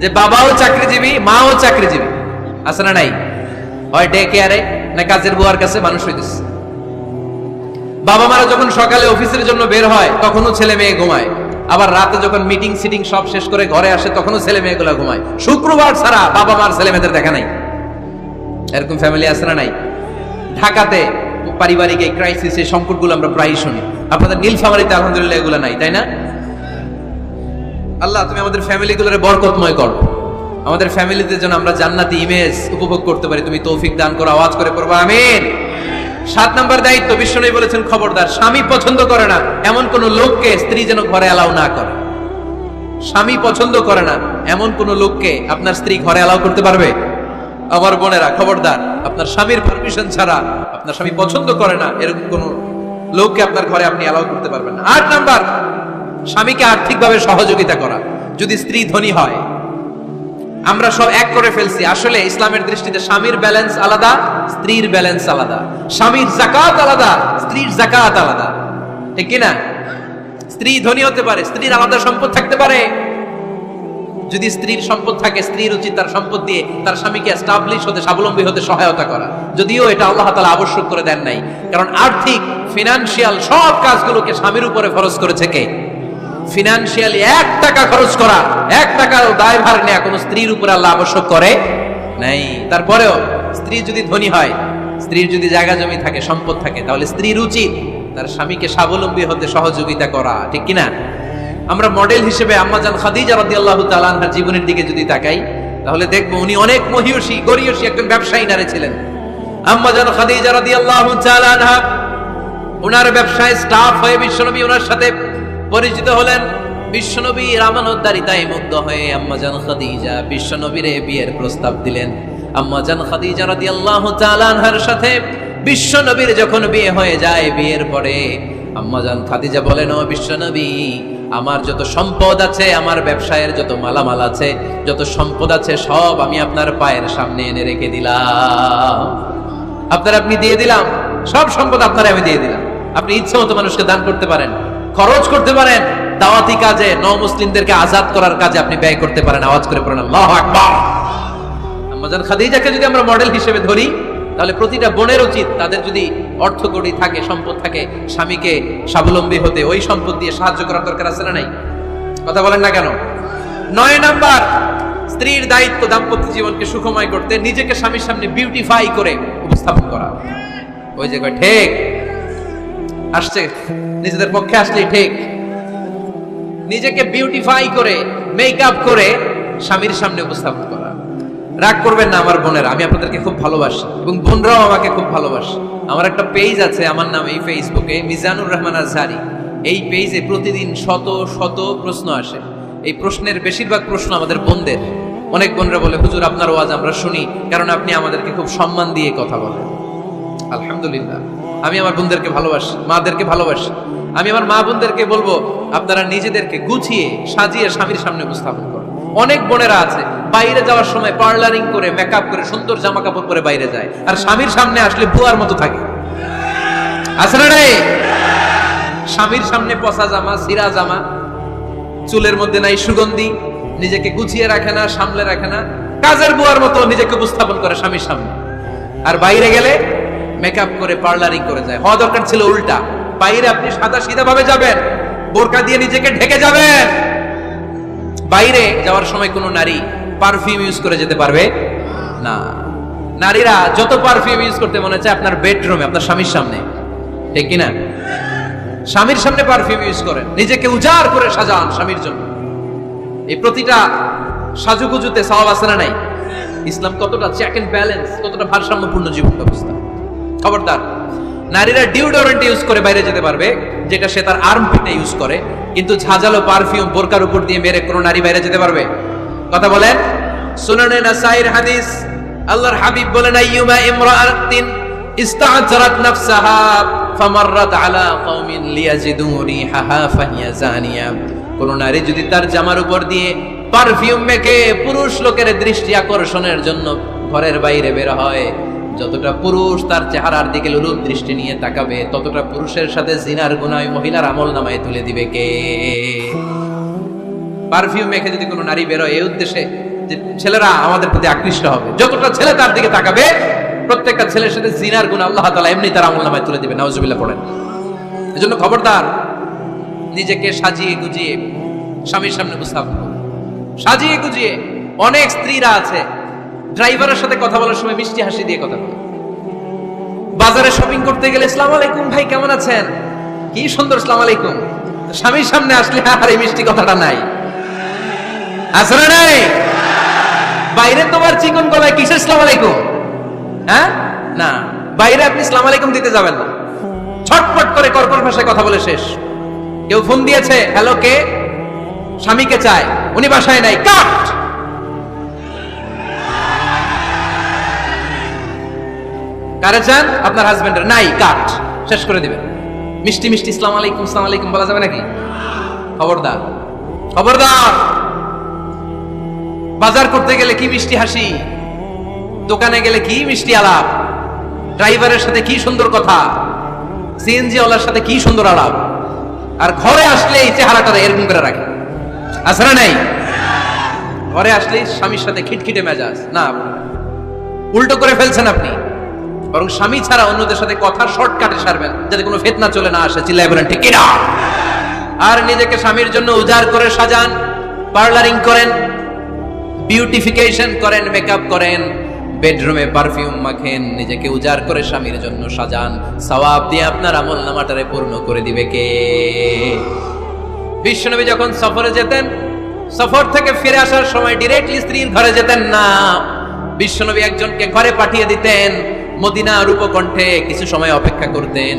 [SPEAKER 1] যে বাবাও চাকরিজীবী, মাও চাকরিজীবী। আছে না নাই? হয় ডে কেয়ারে না কাজের বুয়ার কাছে মানুষ হইতেছে। বাবা মারা যখন সকালে অফিসের জন্য বের হয় তখনও ছেলে মেয়ে ঘুমায়, আবার রাতে যখন মিটিং সিটিং সব শেষ করে ঘরে আসে তখনও ছেলে মেয়েগুলো ঘুমায়। শুক্রবার ছাড়া বাবা মার ছেলে মেয়েদের দেখা নাই। এরকম ফ্যামিলি আছে না নাই? ঢাকাতে পারিবারিক এই ক্রাইসিস, এই সংকটগুলো আমরা প্রায়ই শুনি। আপনাদের নীলফামারীতে আলহামদুলিল্লাহ এগুলো নাই, তাই না? আল্লাহ তুমি আমাদের ফ্যামিলিগুলোরে বরকতময় করো, আমাদের ফ্যামিলিতে যেন আমরা জান্নাতি ইমেজ উপভোগ করতে পারি। তুমি তৌফিক দান করো। আওয়াজ করে পড়বো আমিন। 7 নম্বর দায়িত্ব, বিশ্বনবী বলেছেন খবরদার, স্বামী পছন্দ করে না এমন কোন লোককে স্ত্রী যেন ঘরে অ্যালাউ না করে। স্বামী পছন্দ করে না এমন কোন লোককে আপনার স্ত্রী ঘরে অ্যালাউ করতে পারবে? আমার বোনেরা খবরদার, আপনার স্বামীর পারমিশন ছাড়া, আপনার স্বামী পছন্দ করে না এরকম কোন লোককে আপনার ঘরে আপনি অ্যালাউ করতে পারবেন না। 8 নাম্বার, স্বামীকে আর্থিকভাবে সহযোগিতা করা। যদি স্ত্রী ধনী হয়, আমরা সব এক করে ফেলছি। আসলে ইসলামের দৃষ্টিতে স্বামীর ব্যালেন্স আলাদা, স্ত্রীর ব্যালেন্স আলাদা। স্বামীর যাকাত আলাদা, স্ত্রীর যাকাত আলাদা। ঠিক কিনা? স্ত্রী ধনী হতে পারে, স্ত্রীর আলাদা সম্পদ থাকতে পারে। যদি স্ত্রীর সম্পদ থাকে, স্ত্রীর উচিত তার সম্পদ দিয়ে তার স্বামীকে এস্টাবলিশ হতে, স্বাবলম্বী হতে সহায়তা করা। যদিও এটা আল্লাহ তাআলা আবশ্যক করে দেন নাই, কারণ আর্থিক ফিনান্সিয়াল সব কাজগুলোকে স্বামীর উপরে ফরজ করেছে কে? ফিনান্সিয়ালি 1 টাকা খরচ করা, 1 টাকার দায়ভার নেওয়া কোন স্ত্রীর উপরে আল্লাহ আবশ্যক করে নাই। তারপরেও স্ত্রী যদি ধনী হয়, স্ত্রীর যদি জায়গা জমি থাকে, সম্পদ থাকে, তাহলে স্ত্রীর উচিত তার স্বামীকে স্বাবলম্বী হতে সহযোগিতা করা। ঠিক কিনা? আমরা মডেল হিসেবে আম্মাজান খাদিজা রাদিয়াল্লাহু তাআলা আনহার জীবনের দিকে যদি তাকাই, তাহলে দেখবো উনি অনেক মহিয়সী, গরিয়সী একজন ব্যবসায়ী নারী ছিলেন। আম্মাজান খাদিজা রাদিয়াল্লাহু তাআলা আনহা ওনার ব্যবসায় স্টাফ হয়ে বিশ্বনবী ওনার সাথে পরিচিত হলেন। বিশ্বনবীর আমানতদারিতায় মুগ্ধ হয়ে আম্মাজান খাদিজা বিশ্বনবীর বিয়ের প্রস্তাব দিলেন। আম্মাজান খাদিজা রাদিয়াল্লাহু তাআলা আনহার সাথে বিশ্বনবীর যখন বিয়ে হয়ে যায়, বিয়ের পরে আম্মাজান খাদিজা বলেন, ও বিশ্বনবী, আমার যত সম্পদ আছে, আমার ব্যবসায়ের যত মালামাল আছে, যত সম্পদ আছে, সব আমি আপনার পায়ের সামনে এনে রেখে দিলাম। আপনি দিয়ে দিলাম, সব সম্পদ আপনার আমি দিয়ে দিলাম। আপনি ইচ্ছা মতো মানুষকে দান করতে পারেন, খরচ করতে পারেন, দাওয়াতি কাজে, মুসলিমদেরকে আজাদ করার কাজে আপনি ব্যয় করতে পারেন। আওয়াজ করে পড়েন আল্লাহু আকবার। আম্মাজান খাদিজাকে যদি আমরা মডেল হিসেবে ধরি, তাহলে প্রতিটা বোনের উচিত তাদের যদি অর্থকড়ি থাকে, সম্পদ থাকে, স্বামীকে স্বাবলম্বী হতে ওই সম্পদ দিয়ে সাহায্য করার দরকার আছে না নাই? কথা বলেন না কেন? 9 নাম্বার, স্ত্রীর দায়িত্ব দাম্পত্য জীবনকে সুখময় করতে নিজেকে স্বামীর সামনে বিউটিফাই করে উপস্থাপন করা। ওই যে কয় ঠিক আসছে, নিজেদের পক্ষে আসলেই ঠিক। নিজেকে বিউটিফাই করে, মেকআপ করে স্বামীর সামনে উপস্থাপন করা। রাগ করবেন না আমার বোনেরা, আমি আপনাদেরকে খুব ভালোবাসি এবং বোনরাও আমাকে খুব ভালোবাসে। আমার একটা পেজ আছে আমার নাম, এই ফেসবুকে মিজানুর রহমান আজহারি। এই পেজে প্রতিদিন শত শত প্রশ্ন আসে। এই প্রশ্নের বেশিরভাগ প্রশ্ন আমাদের বোনদের। অনেক বোনরা বলে, হুজুর আপনার ওয়াজ আমরা শুনি কারণ আপনি আমাদেরকে খুব সম্মান দিয়ে কথা বলেন। আলহামদুলিল্লাহ, আমি আমার বোনদেরকে ভালোবাসি, মাদেরকে ভালোবাসি। আমি আমার মা বোনদেরকে বলবো, আপনারা নিজেদেরকে গুছিয়ে সাজিয়ে স্বামীর সামনে উপস্থাপন করুন। অনেক বোনেরা আছে বাইরে যাওয়ার সময় পার্লারিং করে, মেকআপ করে, সুন্দর জামা কাপড় পরে বাইরে যায়, আর স্বামীর সামনে আসলে বুয়ার মতো থাকে। আছে না রে? স্বামীর সামনে পচা জামা, ছিঁড়া জামা, চুলের মধ্যে নাই সুগন্ধি, নিজেকে গুছিয়ে রাখে না, সামলে রাখে না, কাজের বুয়ার মতো নিজেকে উপস্থাপন করে স্বামীর সামনে। আর বাইরে গেলে মেকআপ করে, পার্লারিং করে যায়। হওয়া দরকার ছিল উল্টা। বাইরে আপনি সাদা সিধা ভাবে যাবেন, বোরকা দিয়ে নিজেকে ঢেকে যাবেন। বাইরে যাওয়ার সময় কোনো নারী পারফিউম ইউজ করে যেতে পারবে না। নারীরা যত পারফিউম ইউজ করতে মনে চায় আপনার বেডরুমে, আপনার স্বামীর সামনে, ঠিক কিনা? স্বামীর সামনে পারফিউম ইউজ করেন, নিজেকে উজাড় করে সাজান স্বামীর জন্য। এই প্রতিটা সাজুগুজুতে সওয়াব আছে না নাই? ইসলাম কতটা চেক এন্ড ব্যালেন্স, কতটা ভারসাম্যপূর্ণ জীবন ব্যবস্থা। খবরদার, নারীরা ডিওডোরেন্ট ইউজ করে বাইরে যেতে পারবে, যেটা সে তার আর্মপিটে ইউজ করে, কিন্তু ঝাঁঝালো পারফিউম বোরকার উপর দিয়ে মেরে কোনো নারী বাইরে যেতে পারবে? কথা বলেন। সুনানে নাসাইর হাদিস, আল্লাহর হাবিব বলেন, আইয়ুমা ইমরাআতিন ইস্তা'জারাত নাফসাহা ফামাররাত আলা কওমিন লিয়াজিদু রিহাহা ফাহিয়া জানিয়া। কোন নারী যদি তার জামার উপর দিয়ে পারফিউম মেখে পুরুষ লোকের দৃষ্টি আকর্ষণের জন্য ঘরের বাইরে বের হয়, যতটা পুরুষ তার চেহারার দিকে লোলুপ দৃষ্টি নিয়ে তাকাবে, ততটা পুরুষের সাথে জিনার গুনাহ মহিলার আমলনামায় তুলে দিবে কে? পারফিউম মেখে যদি কোনো নারী বের হয় এই উদ্দেশ্যে যে ছেলেরা আমাদের প্রতি আকৃষ্ট হবে, যতটা ছেলে তার দিকে তাকাবে, প্রত্যেকটা ছেলের সাথে জিনার গুনাহ আল্লাহ তাআলা এমনি তার আমলনামায় তুলে দিবে। নাউজুবিল্লাহ পড়েন। এজন্য খবরদার, নিজেকে সাজিয়ে গুজিয়ে স্বামীর সামনে উপস্থাপন করুন, সাজিয়ে গুজিয়ে। অনেক স্ত্রীরা আছে ড্রাইভারের সাথে কথা বলার সময় মিষ্টি হাসি দিয়ে কথা বলে। বাজারে শপিং করতে গেলে আসসালামু আলাইকুম ভাই, কেমন আছেন? কি সুন্দর আসসালামু আলাইকুম। স্বামীর সামনে আসলে আর এই মিষ্টি কথাটা নাই। আসলে নাই। বাইরে তোমার চিকন গলায় কিসের আসসালামু আলাইকুম? হ্যাঁ, না, বাইরে আপনি আসসালামু আলাইকুম দিতে যাবেন না। ছটফট করে কর্কশ ভাষায় কথা বলে শেষ। কেউ ফোন দিয়েছে, হ্যালো, কে? স্বামীকে চায়, উনি বাসায় নাই, কাট। কারে চান? আপনার হাজবেন্ডের, নাই, কাট, শেষ করে দিবেন। মিষ্টি মিষ্টি আসসালামু আলাইকুম, আসসালামু আলাইকুম বলা যাবে নাকি? খবরদার, খবরদার। বাজার করতে গেলে কি মিষ্টি হাসি, দোকানে গেলে কি মিষ্টি আলাপ, ড্রাইভারের সাথে কি সুন্দর কথা, সিএনজি ওয়ালার সাথে কি সুন্দর আলাপ, আর ঘরে আসলে এই চেহারাটা এরকম করে রাখে। আসলে নাই? ঘরে আসলেই স্বামীর সাথে খিটখিটে মেজাজ। না, উল্টো করে ফেলছেন আপনি। বরং স্বামী ছাড়া অন্যদের সাথে কথা শর্টকাটে সারবেন, যাতে কোনো ফিতনা চলে না আসে। চিল্লায় বলেন ঠিক কিনা? আর নিজেকে স্বামীর জন্য উজাড় করে সাজান, পার্লারিং করেন, বিউটিফিকেশন করেন, মেকআপ করেন, বেডরুমে পারফিউম মাখেন, নিজেকে উজাড় করে স্বামীর জন্য সাজান। সওয়াব দিয়ে আপনার আমলনামাটারে পূর্ণ করে দিবে কে? বিশ্বনবী যখন সফরে যেতেন, সফর থেকে ফিরে আসার সময় ডিরেক্টলি স্ত্রীর ঘরে যেতেন না। বিশ্বনবী একজনকে ঘরে পাঠিয়ে দিতেন, মদিনার উপকণ্ঠে কিছু সময় অপেক্ষা করতেন,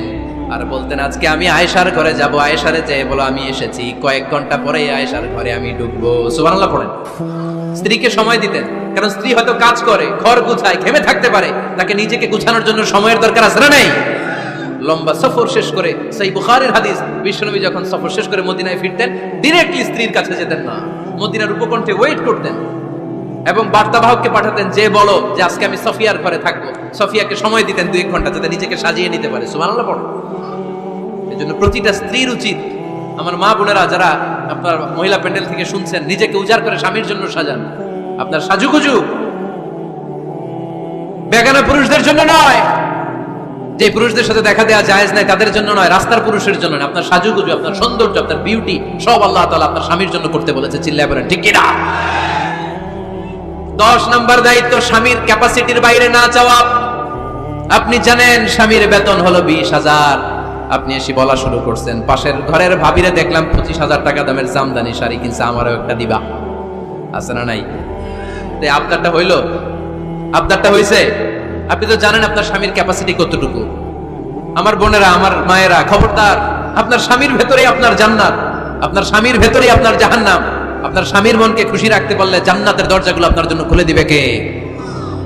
[SPEAKER 1] আর বলতেন, আজকে আমি আয়েশার ঘরে যাব। আয়েশারে যেয়ে বলো আমি এসেছি, কয়েক ঘন্টা পরে আয়েশার ঘরে আমি ঢুকবো। সুবহানাল্লাহ পড়েন। স্ত্রীকে সময় দিতেন, কারণ স্ত্রী হয়তো কাজ করে, ঘর গুছায়, ঘেমে থাকতে পারে, তাকে নিজেকে গুছানোর জন্য সময়ের দরকার আছে না নাই? লম্বা সফর শেষ করে, সহিহ বুখারীর হাদিস, বিশ্বনবী যখন সফর শেষ করে মদিনায় ফিরতেন, ডিরেক্টলি স্ত্রীর কাছে যেতেন না, মদিনার উপকণ্ঠে ওয়েট করতেন এবং বার্তাবাহককে পাঠাতেন, যে বলো যে আজকে আমি সফিয়ার ঘরে থাকবো। সফিয়াকে সময় দিতেন 2 ঘন্টা, যাতে নিজেকে সাজিয়ে নিতে পারে। সুবহানাল্লাহ পড়ো। এজন্য প্রতিটা স্ত্রীর উচিত, আমার মা বোনেরা যারা আপনার মহিলা প্যান্ডেল থেকে শুনছেন, নিজেকে উজাড় করে স্বামীর জন্য সাজান। আপনার সাজুগুজু বেগানা পুরুষদের জন্য নয়, যে পুরুষদের সাথে দেখা দেওয়া জায়েজ নাই তাদের জন্য নয়, রাস্তার পুরুষের জন্য নয়। আপনার সাজুগুজু, আপনার সৌন্দর্য, আপনার বিউটি সব আল্লাহ তাআলা আপনার স্বামীর জন্য করতে বলেছে। চিল্লায় বলেন ঠিক কিনা? 10 নম্বর দায়িত্ব, স্বামীর ক্যাপাসিটির বাইরে না যাওয়া। আপনি জানেন স্বামীর বেতন হলো 20,000, আপনি এসে বলা শুরু করছেন, পাশের ঘরের ভাবিরে দেখলাম 25,000 টাকা দামের জামদানি শাড়ি কিনছে, আমারও একটা দিবা। আছে না নাই? আবদারটা হইল, আবদারটা হইছে। আপনি তো জানেন আপনার স্বামীর ক্যাপাসিটি কতটুকু। আমার বোনেরা, আমার মায়েরা, খবরদার, আপনার স্বামীর ভেতরেই আপনার জান্নাত, আপনার স্বামীর ভেতরেই আপনার জাহান্নাম। আপনার স্বামীর মনকে খুশি রাখতে পারলে জান্নাতের দরজাগুলো আপনার জন্য খুলে দিবে কে?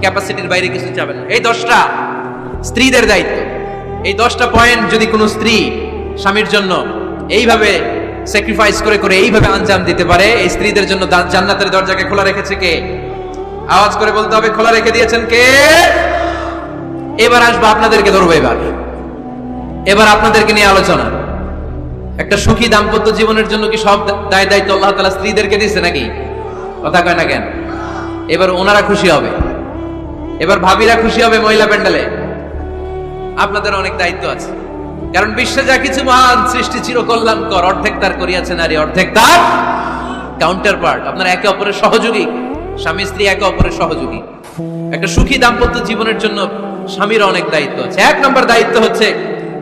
[SPEAKER 1] ক্যাপাসিটির বাইরে কিছু চাবেন না। এই 10টা স্ত্রীদের দায়িত্ব। এই 10টা পয়েন্ট যদি কোনো স্ত্রী স্বামীর জন্য এইভাবে স্যাক্রিফাইস করে করে এইভাবে আঞ্জাম দিতে পারে, এই স্ত্রীদের জন্য জান্নাতের দরজাকে খোলা রেখেছে কে? আওয়াজ করে বলতে হবে, খোলা রেখে দিয়েছেন কে? এবার আসবো আপনাদেরকে ধরবো। এবার আপনাদেরকে নিয়ে আলোচনা। একটা সুখী দাম্পত্য জীবনের জন্য কি সব দায় দায়িত্ব আল্লাহ তাআলা স্ত্রীদেরকে দিয়েছে নাকি? কথা কয় না কেন? এবার ওনারা খুশি হবে, এবার ভাবিরা খুশি হবে মহিলা প্যান্ডেলে। আপনাদের অনেক দায়িত্ব আছে, কারণ বিশ্বে যা কিছু মহান সৃষ্টি চিরকল্যাণকর, অর্ধেক তার করিয়াছে নারী, অর্ধেক তার কাউন্টার পার্ট। আপনারা একে অপরের সহযোগী, স্বামী স্ত্রী একে অপরের সহযোগী। একটা সুখী দাম্পত্য জীবনের জন্য স্বামীর অনেক দায়িত্ব আছে। 1 নম্বর দায়িত্ব হচ্ছে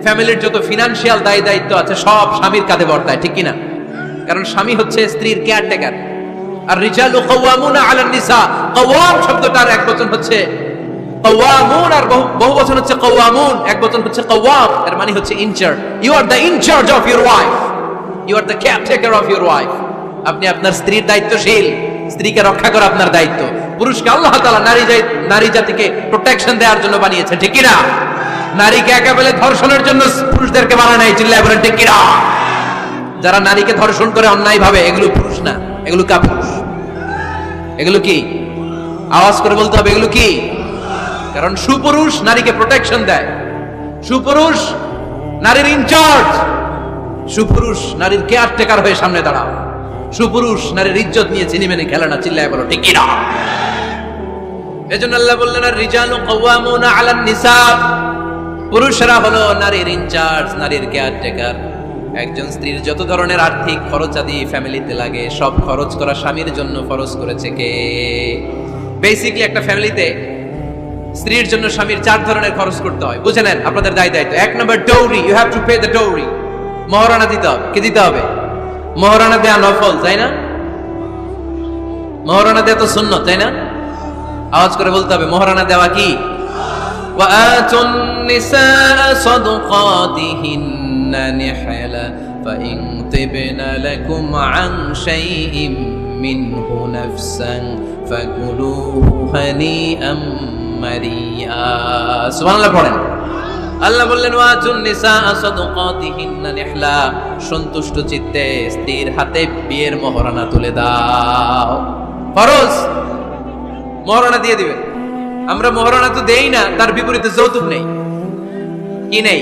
[SPEAKER 1] ফ্যামিলির যত ফিনান্সিয়াল দায়িত্ব আছে সব স্বামীর কাঁধে বর্তায়, ঠিক কিনা? কারণ স্বামী হচ্ছে স্ত্রীর কেয়ারটেকার। আর রিজালু কাওয়ামুনা আলান নিসা, কাওয়াম শব্দটার এক বচন হচ্ছে কাওয়ামুন, আর বহু বচন হচ্ছে কাওয়ামুন, এক বচন হচ্ছে কাওয়াম। এর মানে হচ্ছে in charge. You are the in charge of your wife, you are the caretaker of your wife. আপনি আপনার স্ত্রীর দায়িত্বশীল, স্ত্রীকে রক্ষা করা আপনার দায়িত্ব। পুরুষকে আল্লাহ তাআলা নারী জাতিকে প্রোটেকশন দেওয়ার জন্য বানিয়েছে, ঠিক কিনা? নারীকে একেবারে ধর্ষণের জন্য পুরুষদেরকে বানানো নাই, চিল্লায় বলেন ঠিক কিনা? যারা নারীকে ধর্ষণ করে অন্যায় ভাবে, এগুলো পুরুষ না, এগুলো কাপুরুষ। এগুলো কি? আওয়াজ করে বলতে হবে, এগুলো কি? কারণ সুপুরুষ নারীকে প্রোটেকশন দেয়, সুপুরুষ নারীর ইনচার্জ, সুপুরুষ নারীর কেয়ারটেকার হয়ে সামনে দাঁড়াও, সুপুরুষ নারীর ইজ্জত নিয়ে চিনিমেনি খেলে না, চিল্লায় বলো ঠিক কিনা? এজন্য আল্লাহ বললেন আর রিজালু কাওয়ামুনা আলান নিসা, পুরুষরা হলো নারীর ইনচার্জ, নারীর কেয়ারটেকার। একজন স্ত্রীর যত ধরনের আর্থিক খরচাদি ফ্যামিলিতে লাগে সব খরচ করা স্বামীর জন্য ফরজ করেছে কে? বেসিক্যালি একটা ফ্যামিলিতে স্ত্রীর জন্য স্বামীর 4 ধরনের খরচ করতে হয়, বুঝে নেন আপনাদের দায়িত্ব। 1 নম্বর dowry, you have to pay the dowry. মহারণা দিতে হবে। কি দিতে হবে? মহারণা দেয়া নফল, তাই না? মহারণা দেয়া তো সুন্নত, তাই না? আওয়াজ করে বলতে হবে, মহারণা দেওয়া কি? وآتوا النساء صدقاتهن نحلا فإن طبن لكم عن شيء منه نفسا فكلوه هنيئا مريئا। সুবহানাল্লাহ পড়েন। আল্লাহ বললেন ওয়াতুন নিসা সাদাকাতিহিন্না নিহলা, সন্তুষ্ট চিত্তে স্ত্রীর হাতে বিয়ের মহারণা তুলে দাও। ফরজ, মহারণা দিয়ে দিবে। আমরা মহারণা তো দেই না, তার বিপরীতে যৌতুক নেই। কি নেই?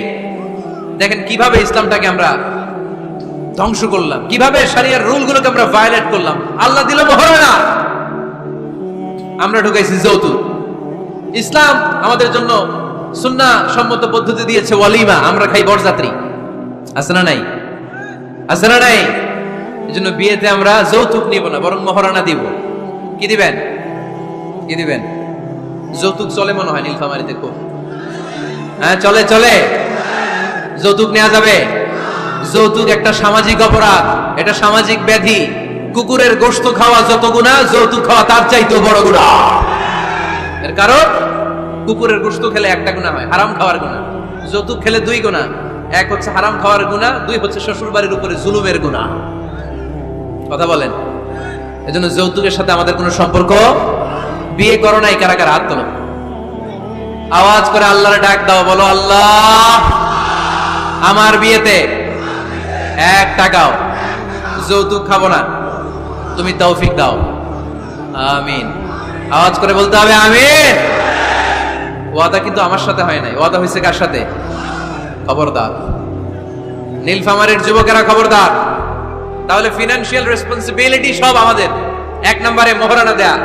[SPEAKER 1] দেখেন কিভাবে ইসলামটাকে আমরা ধ্বংস করলাম, কিভাবে শরিয়ার রুলগুলোকে আমরা ভায়োলেট করলাম। আল্লাহ দিল মহারণা, আমরা ঢুকাইছি যৌতুক। ইসলাম আমাদের জন্য সুন্নাহ সম্মত পদ্ধতি দিয়েছে ওয়ালিমা, আমরা খাই বরযাত্রী। আছে না নাই? আছে না নাই? এজন্য বিয়েতে আমরা যৌতুক নিব না, বরং মহারণা দিব। কি দিবেন? কি দিবেন? যৌতুক চলে মনে হয় নীলফামারীতে খুব। হ্যাঁ চলে, চলে। যৌতুক নেওয়া যাবে? যৌতুক একটা সামাজিক অপরাধ, এটা সামাজিক ব্যাধি। কুকুরের গোশত খাওয়া যত গুনাহ, যৌতুক খাওয়া তার চাইতেও বড় গুনাহ। এর কারণ কুকুরের গোশত খেলে একটা গুনাহ হয়, হারাম খাওয়ার গুনাহ। যৌতুক খেলে 2 গুনাহ, 1 হচ্ছে হারাম খাওয়ার গুনাহ, 2 হচ্ছে শ্বশুর বাড়ির উপরে জুলুমের গুনাহ। কথা বলেন। এজন্য যৌতুকের সাথে আমাদের কোনো সম্পর্ক। বিয়ে করো নাই কারা কারা? হাত তোলো। আওয়াজ করে আল্লাহর ডাক দাও, বলো আল্লাহ আমার বিয়েতে 1 টাকাও যৌতুক খাবো না, তুমি তৌফিক দাও। আমিন। আওয়াজ করে বলতে হবে আমিন। ওয়াদা কিন্তু আমার সাথে হয় নাই, ওয়াদা হয়েছে কার সাথে? খবরদার নীলফামারীর যুবকেরা, খবরদার। তাহলে ফিনান্সিয়াল রেসপন্সিবিলিটি সব আমাদের। 1 নম্বরে মহারণা দেয়া,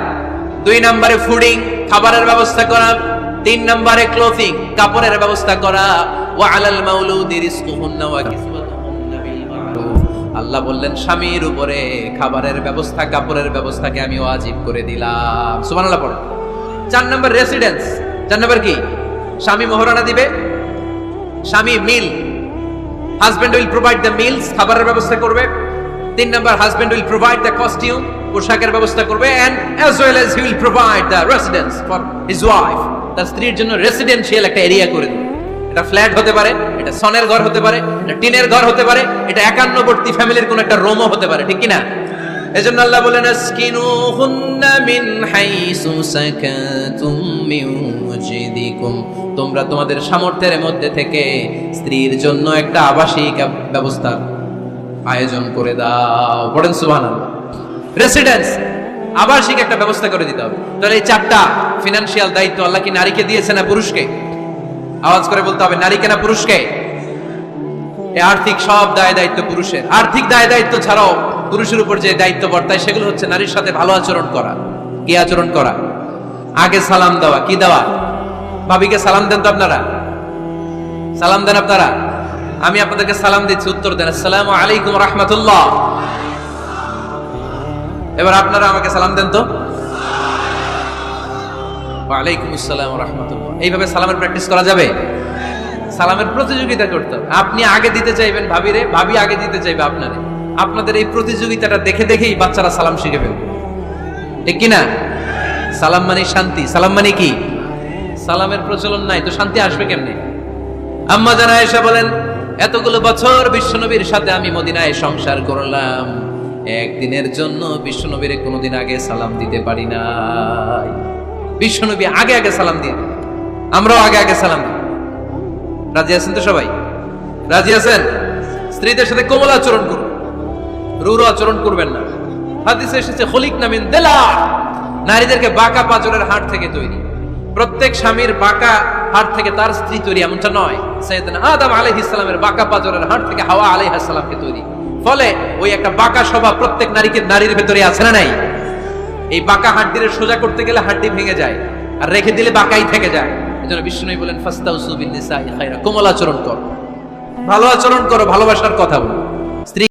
[SPEAKER 1] 2 নম্বরে ফুডিং, খাবারের ব্যবস্থা করা, 3 নম্বরে ক্লোথিং, কাপড়ের ব্যবস্থা করা। ওয়া আলাল মাউলুদি রিজকুহুন্না ওয়া কিসওয়াতুহুন্না বিল মা'রুফ। আল্লাহ বললেন স্বামীর উপরে খাবারের ব্যবস্থা, কাপড়ের ব্যবস্থাকে আমি ওয়াজিব করে দিলাম। সুবহানাল্লাহ পড়ো। 4 নম্বর রেসিডেন্স। 4 নম্বর কি? স্বামী মহারণা দিবে, স্বামী meal, husband will provide the meals, খাবারের ব্যবস্থা করবে। 3 নম্বর husband will provide the costume, পোশাকের ব্যবস্থা করবে, and as well as he will provide the residence for his wife, তার স্ত্রীর জন্য রেসিডেন্সিয়াল একটা এরিয়া করে দেবে। এটা ফ্ল্যাট হতে পারে, এটা সনের ঘর হতে পারে, এটা টিনের ঘর হতে পারে, এটা একান্নবর্তী ফ্যামিলির কোন একটা রুমও হতে পারে, ঠিক কি না? এজন্য আল্লাহ বলেন আসকিনুহুন্না মিন হাইসু সাকাতুম মিন ওয়াজিদিকুম, তোমরা তোমাদের সামর্থ্যের মধ্যে থেকে স্ত্রীর জন্য একটা আবাসিক ব্যবস্থা আয়োজন করে দাও। বলেন সুবহানাল্লাহ। রেসিডেন্স, আবাসিক একটা ব্যবস্থা করে দিতে হবে। তাহলে এই চারটা ফিনান্সিয়াল দায়িত্ব আল্লাহ কি নারীকে দিয়েছে না পুরুষকে? আওয়াজ করে বলতে হবে, নারীকে না পুরুষকে? এই আর্থিক সব দায় দায়িত্ব পুরুষের। আর্থিক দায় দায়িত্ব ছাড়াও পুরুষের উপর যে দায়িত্ব বর্তায় সেগুলো হচ্ছে নারীর সাথে ভালো আচরণ করা। কি আচরণ করা? আগে সালাম দেওয়া। কি দেওয়া? ভাবিকে সালাম দেন তো আপনারা? সালাম দেন আপনারা? আমি আপনাদেরকে সালাম দিচ্ছি, উত্তর দেন আসসালামু আলাইকুম রাহমাতুল্লাহ। এবার আপনারা আমাকে সালাম দেন তো। ওয়ালাইকুম আসসালাম ওয়া রাহমাতুল্লাহ। এইভাবে সালামের প্র্যাকটিস করা যাবে? সালামের প্রতিযোগিতা করতে হবে। আপনি আগে দিতে চাইবেন ভাবিরে, ভাবি আগে দিতে চাইবে আপনারে। আপনাদের এই প্রতিযোগিতাটা দেখে দেখেই বাচ্চারা সালাম শিখে ফেলবে, ঠিক কি না? সালাম মানে শান্তি। সালাম মানে কি? সালামের প্রচলন নাই তো শান্তি আসবে কেমনে? আম্মা জান আয়েশা বলেন, এতগুলো বছর বিশ্বনবীর সাথে আমি মদিনায় সংসার করলাম, একদিনের জন্য বিশ্বনবীর কোনোদিন আগে সালাম দিতে পারি নাই। বিশ্বনবী আগে আগে সালাম দিয়ে, আমরাও আগে আগে সালাম দিই। রাজি আছেন তো সবাই? রাজি আছেন? স্ত্রীদের সাথে কোমল আচরণ করুন, রূঢ় আচরণ করবেন না। হাদিসে এসেছে খলিকনা মিন দিলা, নারীদেরকে বাঁকা পাঁজরের হাড় থেকে তৈরি। প্রত্যেক স্বামীর বাঁকা হাড় থেকে তার স্ত্রী তৈরি এমনটা নয়। সাইয়েদনা আদম আলাইহিস সালামের বাঁকা পাঁজরের হাড় থেকে হাওয়া আলাইহিস সালামকে তৈরি। ফলে ওই একটা বাঁকা স্বভাব প্রত্যেক নারীর ভেতরে আছে না নাই? এই বাঁকা হাড্ডির সোজা করতে গেলে হাড্ডি ভেঙে যায়, আর রেখে দিলে বাঁকাই থেকে যায়। এজন্য বিষ্ণু বলেন ফাস্তাউসু বিন নিসাই খায়রা, কোমল আচরণ করো, ভালো আচরণ করো, ভালোবাসার কথা বলো। স্ত্রী